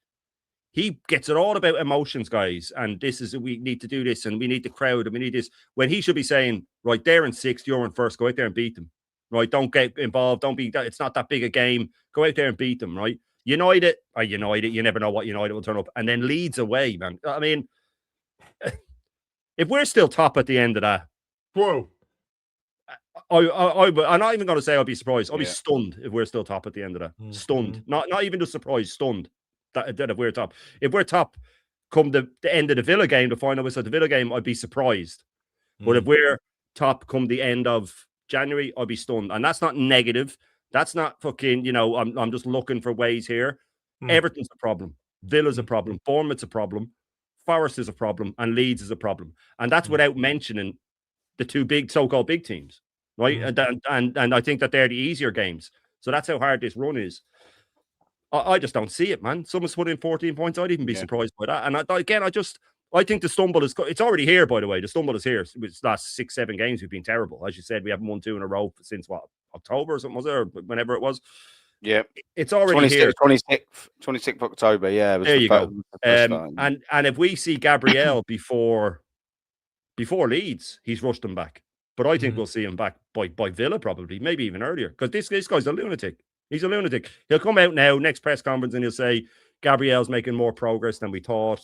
he gets it all about emotions, guys, and we need to do this, and we need the crowd, and we need this, when he should be saying, right, they're in 6th, you're in 1st, go out there and beat them, right? Don't get involved, it's not that big a game, go out there and beat them, right? United, you never know what United will turn up. And then Leeds away, man. I mean, if we're still top at the end of that, whoa, I'm not even going to say I'll be surprised. I'll be stunned if we're still top at the end of that. Stunned. Not even just surprised, stunned that if we're top. If we're top come the end of the Villa game, the final whistle of the Villa game, I'd be surprised. But if we're top come the end of January, I'd be stunned. And that's not negative. That's not fucking, I'm just looking for ways here. Everton's a problem. Villa's a problem. Bournemouth's a problem. Forest is a problem. And Leeds is a problem. And that's without mentioning the 2 big, so-called big teams, right? And I think that they're the easier games. So that's how hard this run is. I just don't see it, man. Someone's put in 14 points. I'd even be surprised by that. And I think the stumble it's already here, by the way. The stumble is here. It's last 6-7 games we've been terrible. As you said, we haven't won 2 in a row since October or something, was it? Or whenever it was. Yeah. It's already here. 26th of October, yeah. There you go. And if we see Gabriel before Leeds, he's rushed him back. But I think we'll see him back by Villa probably, maybe even earlier. Because this guy's a lunatic. He's a lunatic. He'll come out now, next press conference, and he'll say, Gabriel's making more progress than we thought.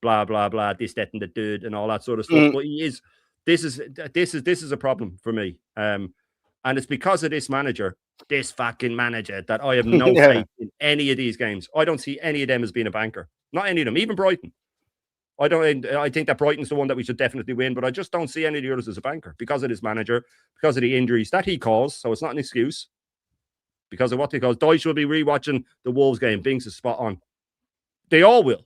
Blah, blah, blah, this, that, and the dude, and all that sort of stuff. But this is a problem for me. And it's because of this manager. this fucking manager that I have no faith in any of these games. I don't see any of them as being a banker. Not any of them, even Brighton. I think that Brighton's the one that we should definitely win, but I just don't see any of the others as a banker because of this manager, because of the injuries that he caused. So it's not an excuse. Because of what they cause. Deutsch will be rewatching the Wolves game. Binks is spot on. They all will.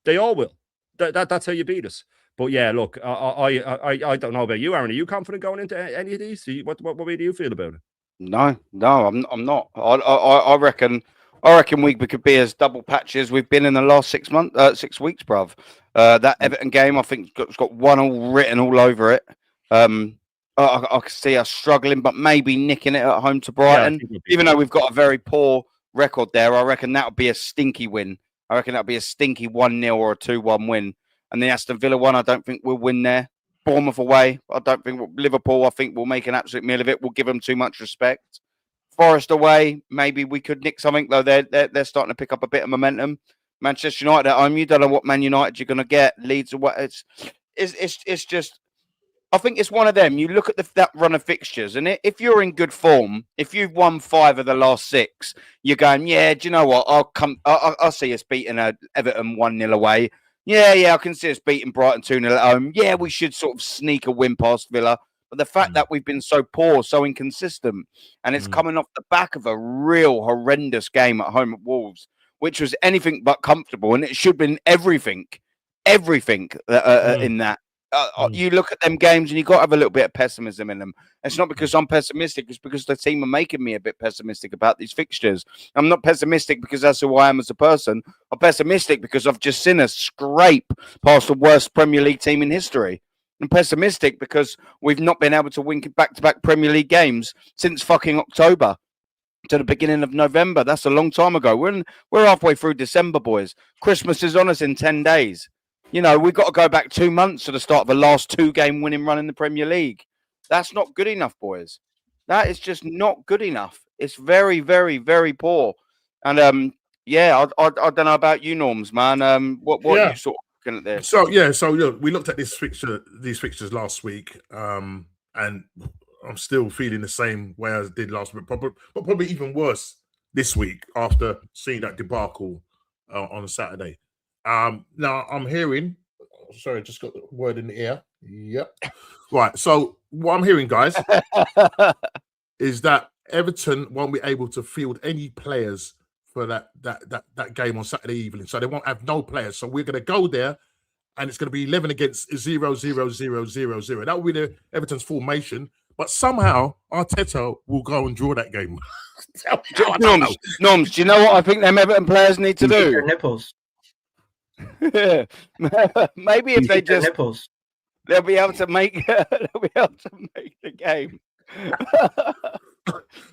They all will. That's how you beat us. But yeah, look, I don't know about you, Aaron. Are you confident going into any of these? What way do you feel about it? No, I'm not. I reckon we could be as double patchy as we've been in the last 6 weeks, bruv. That Everton game, I think, it's got 1-1 written all over it. I can see us struggling, but maybe nicking it at home to Brighton. Even though we've got a very poor record there, I reckon that would be a stinky win. I reckon that would be a stinky 1-0 or a 2-1 win. And the Aston Villa one, I don't think we'll win there. Bournemouth away, I don't think Liverpool, I think we'll make an absolute meal of it. We'll give them too much respect. Forest away, maybe we could nick something, though they're starting to pick up a bit of momentum. Manchester United at home, you don't know what Man United you're going to get. Leeds away, it's just, I think it's one of them. You look at that run of fixtures, and if you're in good form, if you've won 5 of the last 6, you're going, yeah, do you know what? I'll see us beating Everton 1-0 away. Yeah, I can see us beating Brighton 2-0 at home. Yeah, we should sort of sneak a win past Villa. But the fact that we've been so poor, so inconsistent, and it's coming off the back of a real horrendous game at home at Wolves, which was anything but comfortable, and it should have been everything in that. You look at them games and you've got to have a little bit of pessimism in them. It's not because I'm pessimistic. It's because the team are making me a bit pessimistic about these fixtures. I'm not pessimistic because that's who I am as a person. I'm pessimistic because I've just seen us scrape past the worst Premier League team in history. I'm pessimistic because we've not been able to win back-to-back Premier League games since fucking October to the beginning of November. That's a long time ago. We're halfway through December, boys. Christmas is on us in 10 days. You know, we've got to go back 2 months to the start of the last 2-game winning run in the Premier League. That's not good enough, boys. That is just not good enough. It's very, very, very poor. And I don't know about you, Norms, man. What are you sort of looking at this? So look, we looked at these fixtures last week, and I'm still feeling the same way as I did last week, but probably even worse this week after seeing that debacle on a Saturday. Now I'm hearing, sorry, I just got the word in the ear. Yep. Right. So what I'm hearing, guys, is that Everton won't be able to field any players for that game on Saturday evening. So they won't have no players. So we're going to go there and it's going to be 11 against 0, 0, 0, 0, 0. That will be the Everton's formation. But somehow Arteta will go and draw that game. Norms, do you know what I think them Everton players need to do? Their nipples. Maybe if they just nipples, they'll be able to make the game.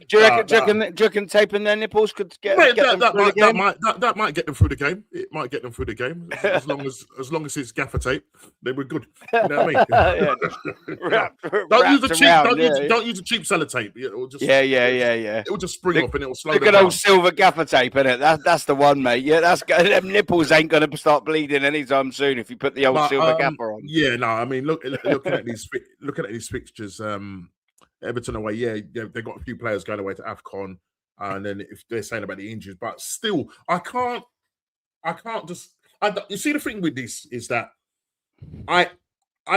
Do you reckon taping their nipples could get them through the game? That might get them through the game. It might get them through the game as long as it's gaffer tape. They were good. You know what I mean? Don't use the cheap sellotape. It will just It will just spring up and it will slow. Look at old silver gaffer tape in it. That's the one, mate. Yeah, that's them nipples ain't going to start bleeding anytime soon if you put the old silver gaffer on. Yeah, no, I mean looking at these fixtures. Everton away, they got a few players going away to AFCON, and then if they're saying about the injuries, but still, I can't just. You see, the thing with this is that I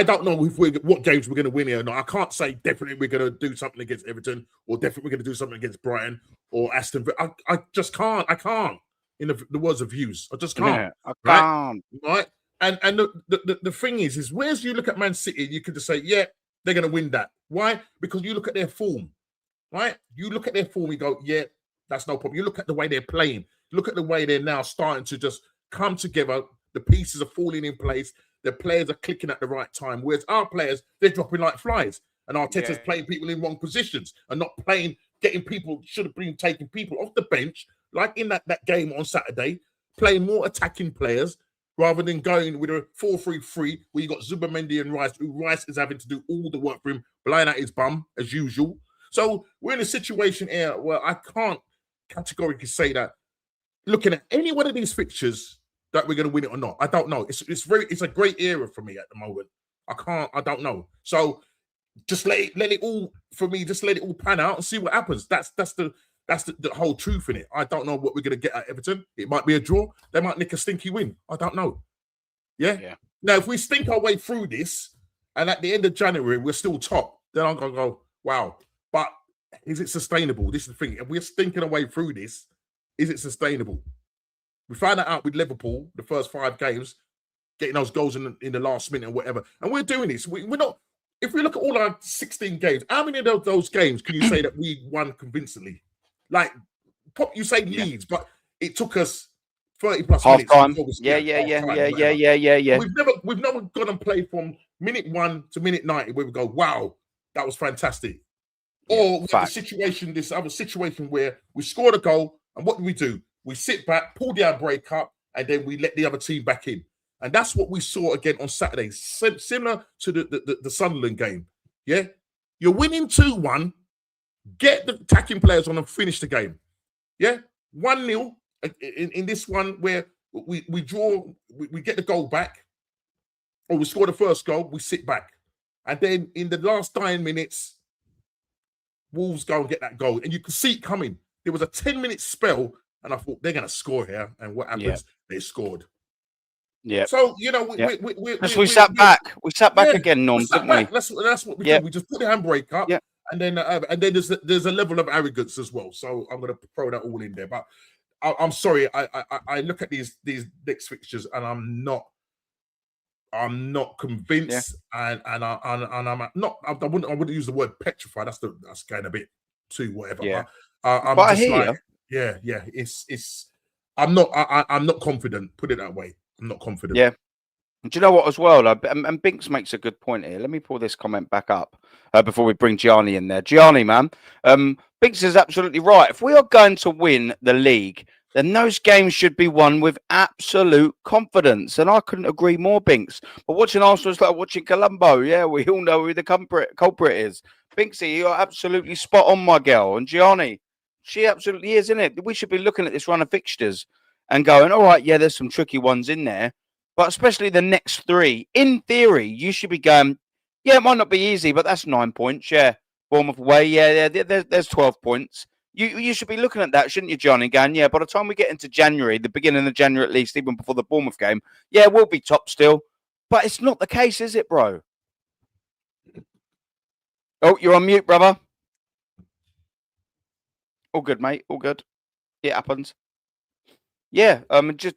don't know what games we're going to win here or not. I can't say definitely we're going to do something against Everton, or definitely we're going to do something against Brighton or Aston Villa. I just can't. I can't. In the words of Hughes, I just can't. Yeah, I can't. Right? And the thing is whereas you look at Man City, you could just say, yeah, they're going to win that. Why? Because you look at their form, right? You look at their form, you go, yeah, that's no problem. You look at the way they're playing. Look at the way they're now starting to just come together. The pieces are falling in place. The players are clicking at the right time. Whereas our players, they're dropping like flies. And Arteta's playing people in wrong positions and not getting people, should have been taking people off the bench, like in that game on Saturday, playing more attacking players, rather than going with a 4-3-3 where you got Zubimendi and Rice, who Rice is having to do all the work for him, blind at his bum, as usual. So we're in a situation here where I can't categorically say that looking at any one of these fixtures that we're going to win it or not. I don't know. It's a great era for me at the moment. I don't know. So just let it all, for me, just let it all pan out and see what happens. That's the whole truth in it. I don't know what we're gonna get at Everton. It might be a draw. They might nick a stinky win. I don't know. Yeah. Now, if we stink our way through this, and at the end of January we're still top, then I'm gonna go, wow. But is it sustainable? This is the thing. If we're stinking away through this, is it sustainable? We found that out with Liverpool, the first 5 games, getting those goals in the last minute and whatever. And we're doing this. We're not. If we look at all our 16 games, how many of those games can you say that we won convincingly? Like, you say Leeds, but it took us 30 plus half minutes. time. Yeah. We've never gone and played from minute 1 to minute 90 where we go, wow, that was fantastic. Or we have this other situation where we scored a goal, and what do? We sit back, pull the handbrake up, and then we let the other team back in. And that's what we saw again on Saturday, similar to the Sunderland game. Yeah, you're winning 2-1. Get the attacking players on and finish the game. Yeah, 1-0 in this one where we draw, we get the goal back, or we score the first goal, we sit back, and then in the last 9 minutes, Wolves go and get that goal, and you can see it coming. There was a 10-minute spell, and I thought they're going to score here, and what happens? Yeah. They scored. Yeah. So we sat back. We sat back again, Norm, didn't we? That's what we did. We just put the handbrake up, and then there's a level of arrogance as well. So I'm going to throw that all in there. But I'm sorry. I look at these next fixtures, and I'm not convinced, and I'm not. I wouldn't use the word petrified. That's kind of a bit too whatever. Yeah. I'm but just like, it's. I'm not confident. Put it that way. I'm not confident. Yeah. Do you know what as well? And Binks makes a good point here. Let me pull this comment back up before we bring Gianni in there. Gianni, man, Binks is absolutely right. If we are going to win the league, then those games should be won with absolute confidence. And I couldn't agree more, Binks. But watching Arsenal is like watching Colombo. Yeah, we all know who the culprit is. Binksy, you're absolutely spot on, my girl. And Gianni, she absolutely is, isn't it? We should be looking at this run of fixtures and going, all right, yeah, there's some tricky ones in there. But especially the next 3, in theory, you should be going, yeah, it might not be easy, but that's 9 points. Yeah, Bournemouth away. Yeah, there's 12 points. You should be looking at that, shouldn't you, Johnny? Going, yeah, by the time we get into January, the beginning of January at least, even before the Bournemouth game, yeah, we'll be top still. But it's not the case, is it, bro? Oh, you're on mute, brother. All good, mate. All good. It happens. Yeah,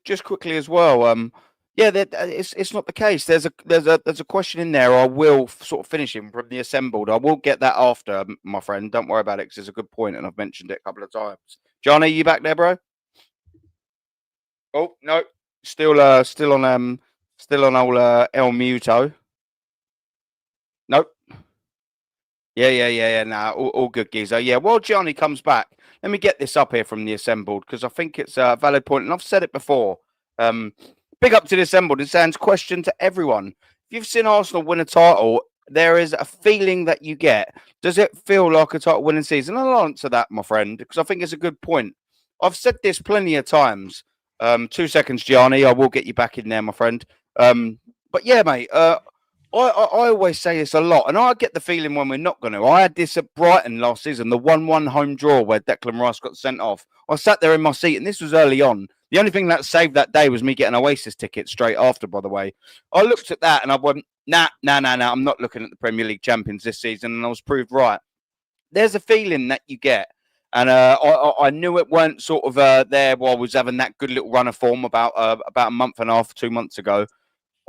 just quickly as well. Yeah, it's not the case. There's a question in there. I will sort of finish him from the assembled. I will get that after, my friend. Don't worry about it, because it's a good point, and I've mentioned it a couple of times. Johnny, you back there, bro? Oh no, still on old El Muto. Nope. Yeah. Nah, all good, geezer. Yeah, while Johnny comes back, let me get this up here from the assembled, because I think it's a valid point, and I've said it before. Big up to the assembled. It sounds question to everyone. If you've seen Arsenal win a title, there is a feeling that you get. Does it feel like a title winning season? I'll answer that, my friend, because I think it's a good point. I've said this plenty of times. 2 seconds, Gianni. I will get you back in there, my friend. But yeah, mate, I always say this a lot, and I get the feeling when we're not going to. I had this at Brighton last season, the 1-1 home draw where Declan Rice got sent off. I sat there in my seat, and this was early on. The only thing that saved that day was me getting an Oasis ticket straight after, by the way. I looked at that and I went, nah. I'm not looking at the Premier League champions this season, and I was proved right. There's a feeling that you get. And I knew it weren't sort of there while I was having that good little run of form about a month and a half, 2 months ago.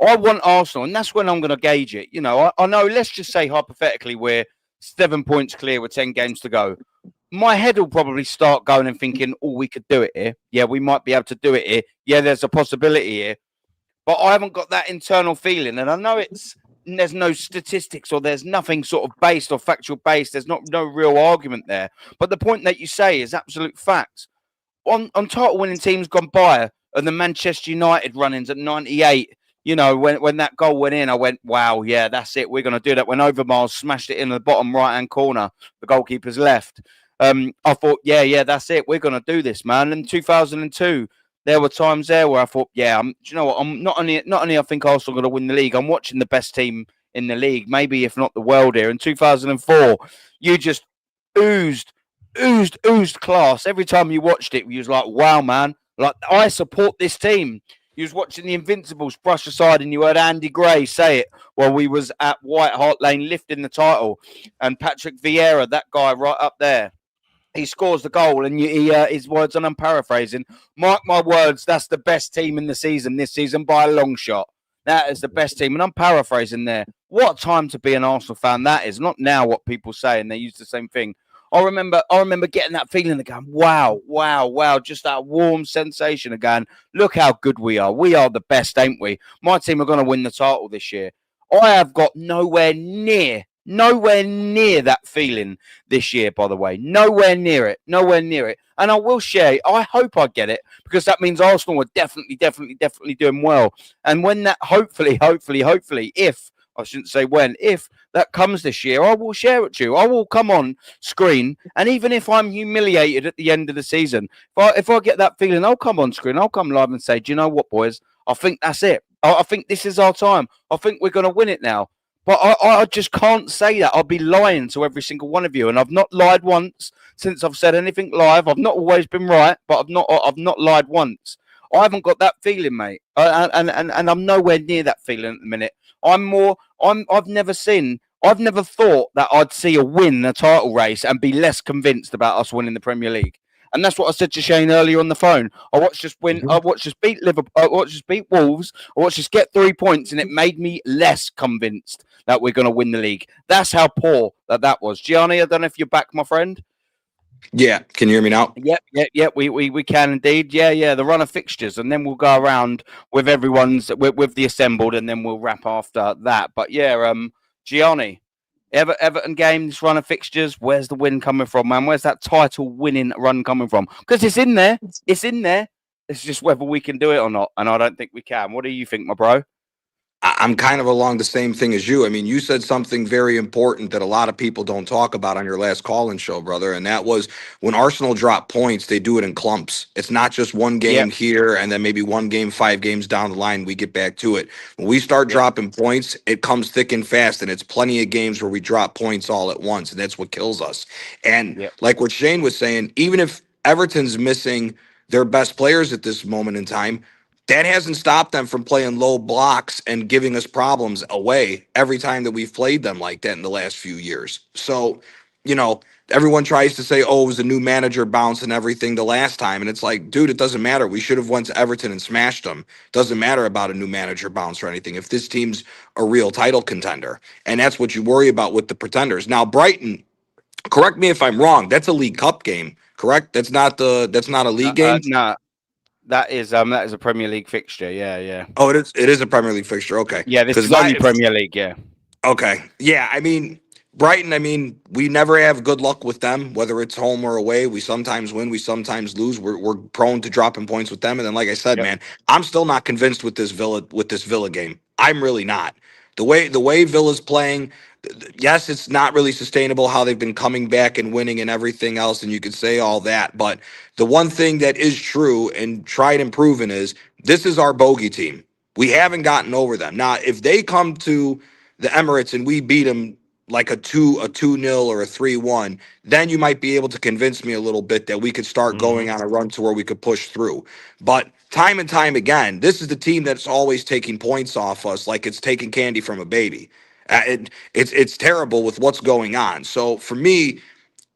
I want Arsenal, and that's when I'm going to gauge it. You know, I know, let's just say hypothetically we're 7 points clear with 10 games to go. My head will probably start going and thinking, oh, we could do it here. Yeah, we might be able to do it here. Yeah, there's a possibility here. But I haven't got that internal feeling. And I know there's no statistics, or there's nothing sort of based or factual based. There's no real argument there. But the point that you say is absolute fact. On title winning teams gone by, and the Manchester United run-ins at 98, you know, when that goal went in, I went, wow, yeah, that's it. We're going to do that. When Overmars smashed it in the bottom right-hand corner, the goalkeeper's left. I thought, yeah, that's it. We're going to do this, man. In 2002, there were times there where I thought, yeah, do you know what? I'm not only I think Arsenal are going to win the league. I'm watching the best team in the league, maybe if not the world here. In 2004, you just oozed class. Every time you watched it, you was like, wow, man, like I support this team. You was watching the Invincibles brush aside and you heard Andy Gray say it while we was at White Hart Lane lifting the title. And Patrick Vieira, that guy right up there, he scores the goal and his words, and I'm paraphrasing, mark my words, that's the best team in the season this season by a long shot. That is the best team. And I'm paraphrasing there. What time to be an Arsenal fan that is. Not now what people say, and they use the same thing. I remember getting that feeling again. Wow. Just that warm sensation again. Look how good we are. We are the best, ain't we? My team are going to win the title this year. I have got nowhere near that feeling this year, by the way. Nowhere near it. And I will share it. I hope I get it, because that means Arsenal are definitely doing well. And when that, hopefully, if, I shouldn't say when, if that comes this year, I will share it to you. I will come on screen, and even if I'm humiliated at the end of the season, if I get that feeling, I'll come on screen, I'll come live and say, do you know what, boys? I think that's it. I think this is our time. I think we're going to win it now. But I just can't say that. I'll be lying to every single one of you, and I've not lied once since I've said anything live. I've not always been right, but I've not lied once. I haven't got that feeling, mate, and I'm nowhere near that feeling at the minute. I've never thought that I'd see a win a title race and be less convinced about us winning the Premier League. And that's what I said to Shane earlier on the phone. I watched us win. I watched us beat Liverpool. I watched us beat Wolves. I watched us get 3 points, and it made me less convinced that we're going to win the league. That's how poor that was. Gianni, I don't know if you're back, my friend. Yeah, can you hear me now? Yep. We can indeed. Yeah. The run of fixtures, and then we'll go around with everyone's with the assembled, and then we'll wrap after that. But yeah, Gianni, Everton game, this run of fixtures. Where's the win coming from, man? Where's that title winning run coming from? Because it's in there. It's just whether we can do it or not, and I don't think we can. What do you think, my bro? I'm kind of along the same thing as you. I mean, you said something very important that a lot of people don't talk about on your last call-in show, brother, and that was when Arsenal drop points, they do it in clumps. It's not just one game here and then maybe one game, 5 games down the line, we get back to it. When we start dropping points, it comes thick and fast, and it's plenty of games where we drop points all at once, and that's what kills us. And like what Shane was saying, even if Everton's missing their best players at this moment in time, that hasn't stopped them from playing low blocks and giving us problems away every time that we've played them like that in the last few years. So, everyone tries to say, oh, it was a new manager bounce and everything the last time. And it's like, dude, it doesn't matter. We should have went to Everton and smashed them. Doesn't matter about a new manager bounce or anything if this team's a real title contender. And that's what you worry about with the pretenders. Now, Brighton, correct me if I'm wrong, that's a League Cup game, correct? That's not a league game? No. That is a Premier League fixture. Yeah. Oh, it is a Premier League fixture. Okay. Yeah, this is only Premier League. Yeah. Okay. Yeah. I mean, Brighton. We never have good luck with them, whether it's home or away. We sometimes win, we sometimes lose. We're prone to dropping points with them. And then, like I said, man, I'm still not convinced with this Villa game. I'm really not. The way Villa's playing. Yes, it's not really sustainable how they've been coming back and winning and everything else, and you could say all that. But the one thing that is true and tried and proven is this is our bogey team. We haven't gotten over them. Now, if they come to the Emirates and we beat them like a 2-0 or a 3-1, then you might be able to convince me a little bit that we could start going on a run to where we could push through. But time and time again, this is the team that's always taking points off us like it's taking candy from a baby. It's terrible with what's going on. So for me,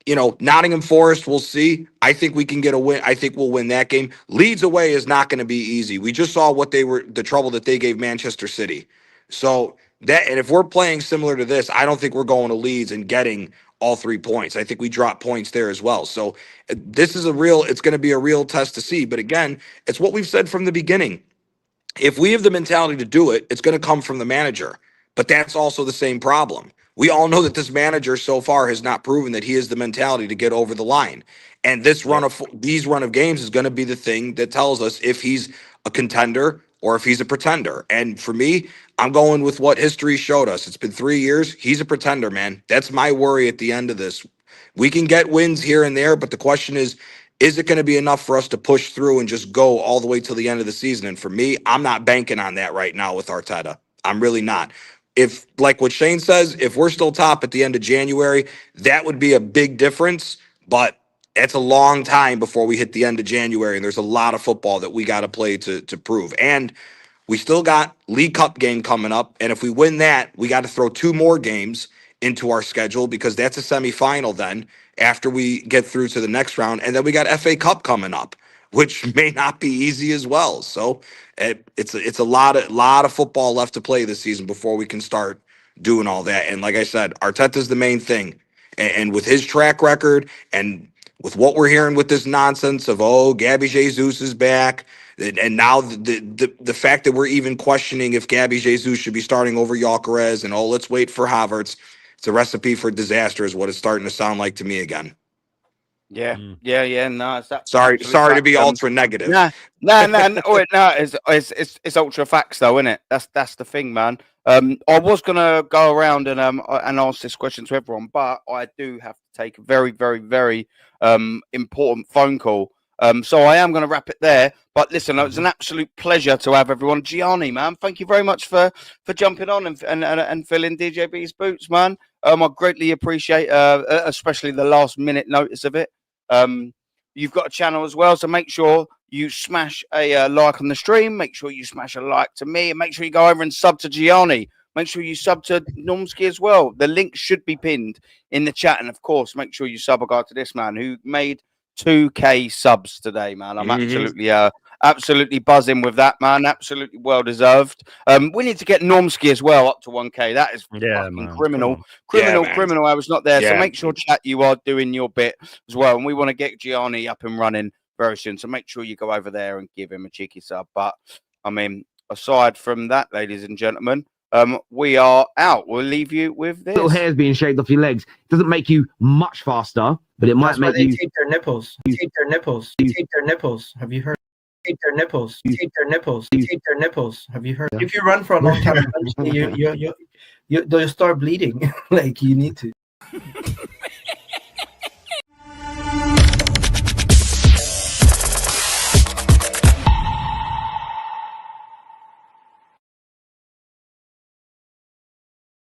Nottingham Forest, we'll see. I think we can get a win. I think we'll win that game. Leeds away is not going to be easy. We just saw the trouble that they gave Manchester City. So and if we're playing similar to this, I don't think we're going to Leeds and getting all 3 points. I think we drop points there as well. So this is it's going to be a real test to see. But again, it's what we've said from the beginning. If we have the mentality to do it, it's going to come from the manager. But that's also the same problem. We all know that this manager so far has not proven that he has the mentality to get over the line. And these run of games is going to be the thing that tells us if he's a contender or if he's a pretender. And for me, I'm going with what history showed us. It's been 3 years. He's a pretender, man. That's my worry at the end of this. We can get wins here and there, but the question is it going to be enough for us to push through and just go all the way till the end of the season? And for me, I'm not banking on that right now with Arteta. I'm really not. if, like what Shane says, if we're still top at the end of January, that would be a big difference. But it's a long time before we hit the end of January, and there's a lot of football that we got to play to prove. And we still got League Cup game coming up, and if we win that, we got to throw 2 more games into our schedule because that's a semifinal then after we get through to the next round, and then we got FA Cup coming up, which may not be easy as well. So it's a lot of football left to play this season before we can start doing all that. And like I said, Arteta's the main thing, and with his track record and with what we're hearing with this nonsense of, oh, Gabby Jesus is back, and now the fact that we're even questioning if Gabby Jesus should be starting over Gyökeres, and, oh, let's wait for Havertz, it's a recipe for disaster is what it's starting to sound like to me again. Yeah, yeah. No, it's sorry to be ultra negative. No. It's ultra facts though, isn't it? That's the thing, man. I was gonna go around and ask this question to everyone, but I do have to take a very, very, very important phone call. So I am going to wrap it there. But listen, it was an absolute pleasure to have everyone. Gianni, man, thank you very much for jumping on and filling DJB's boots, man. I greatly appreciate, especially the last minute notice of it. You've got a channel as well, so make sure you smash a like on the stream. Make sure you smash a like to me, and make sure you go over and sub to Gianni. Make sure you sub to Normski as well. The link should be pinned in the chat, and of course, make sure you sub a guy to this man who made 2K subs today, man. I'm absolutely buzzing with that, man. Absolutely well deserved. We need to get Normski as well up to 1K. That is fucking criminal. Criminal. I was not there. So make sure, chat, you are doing your bit as well. And we want to get Gianni up and running very soon. So make sure you go over there and give him a cheeky sub. But I mean, aside from that, ladies and gentlemen, we are out. We'll leave you with this. Little hairs being shaved off your legs doesn't make you much faster, but it might make you tape their nipples. Tape their nipples. Tape their nipples. Have you heard? Tape their nipples. Tape their nipples. Tape their nipples. Have you heard? If you run for a long time, eventually you'll start bleeding. Like you need to.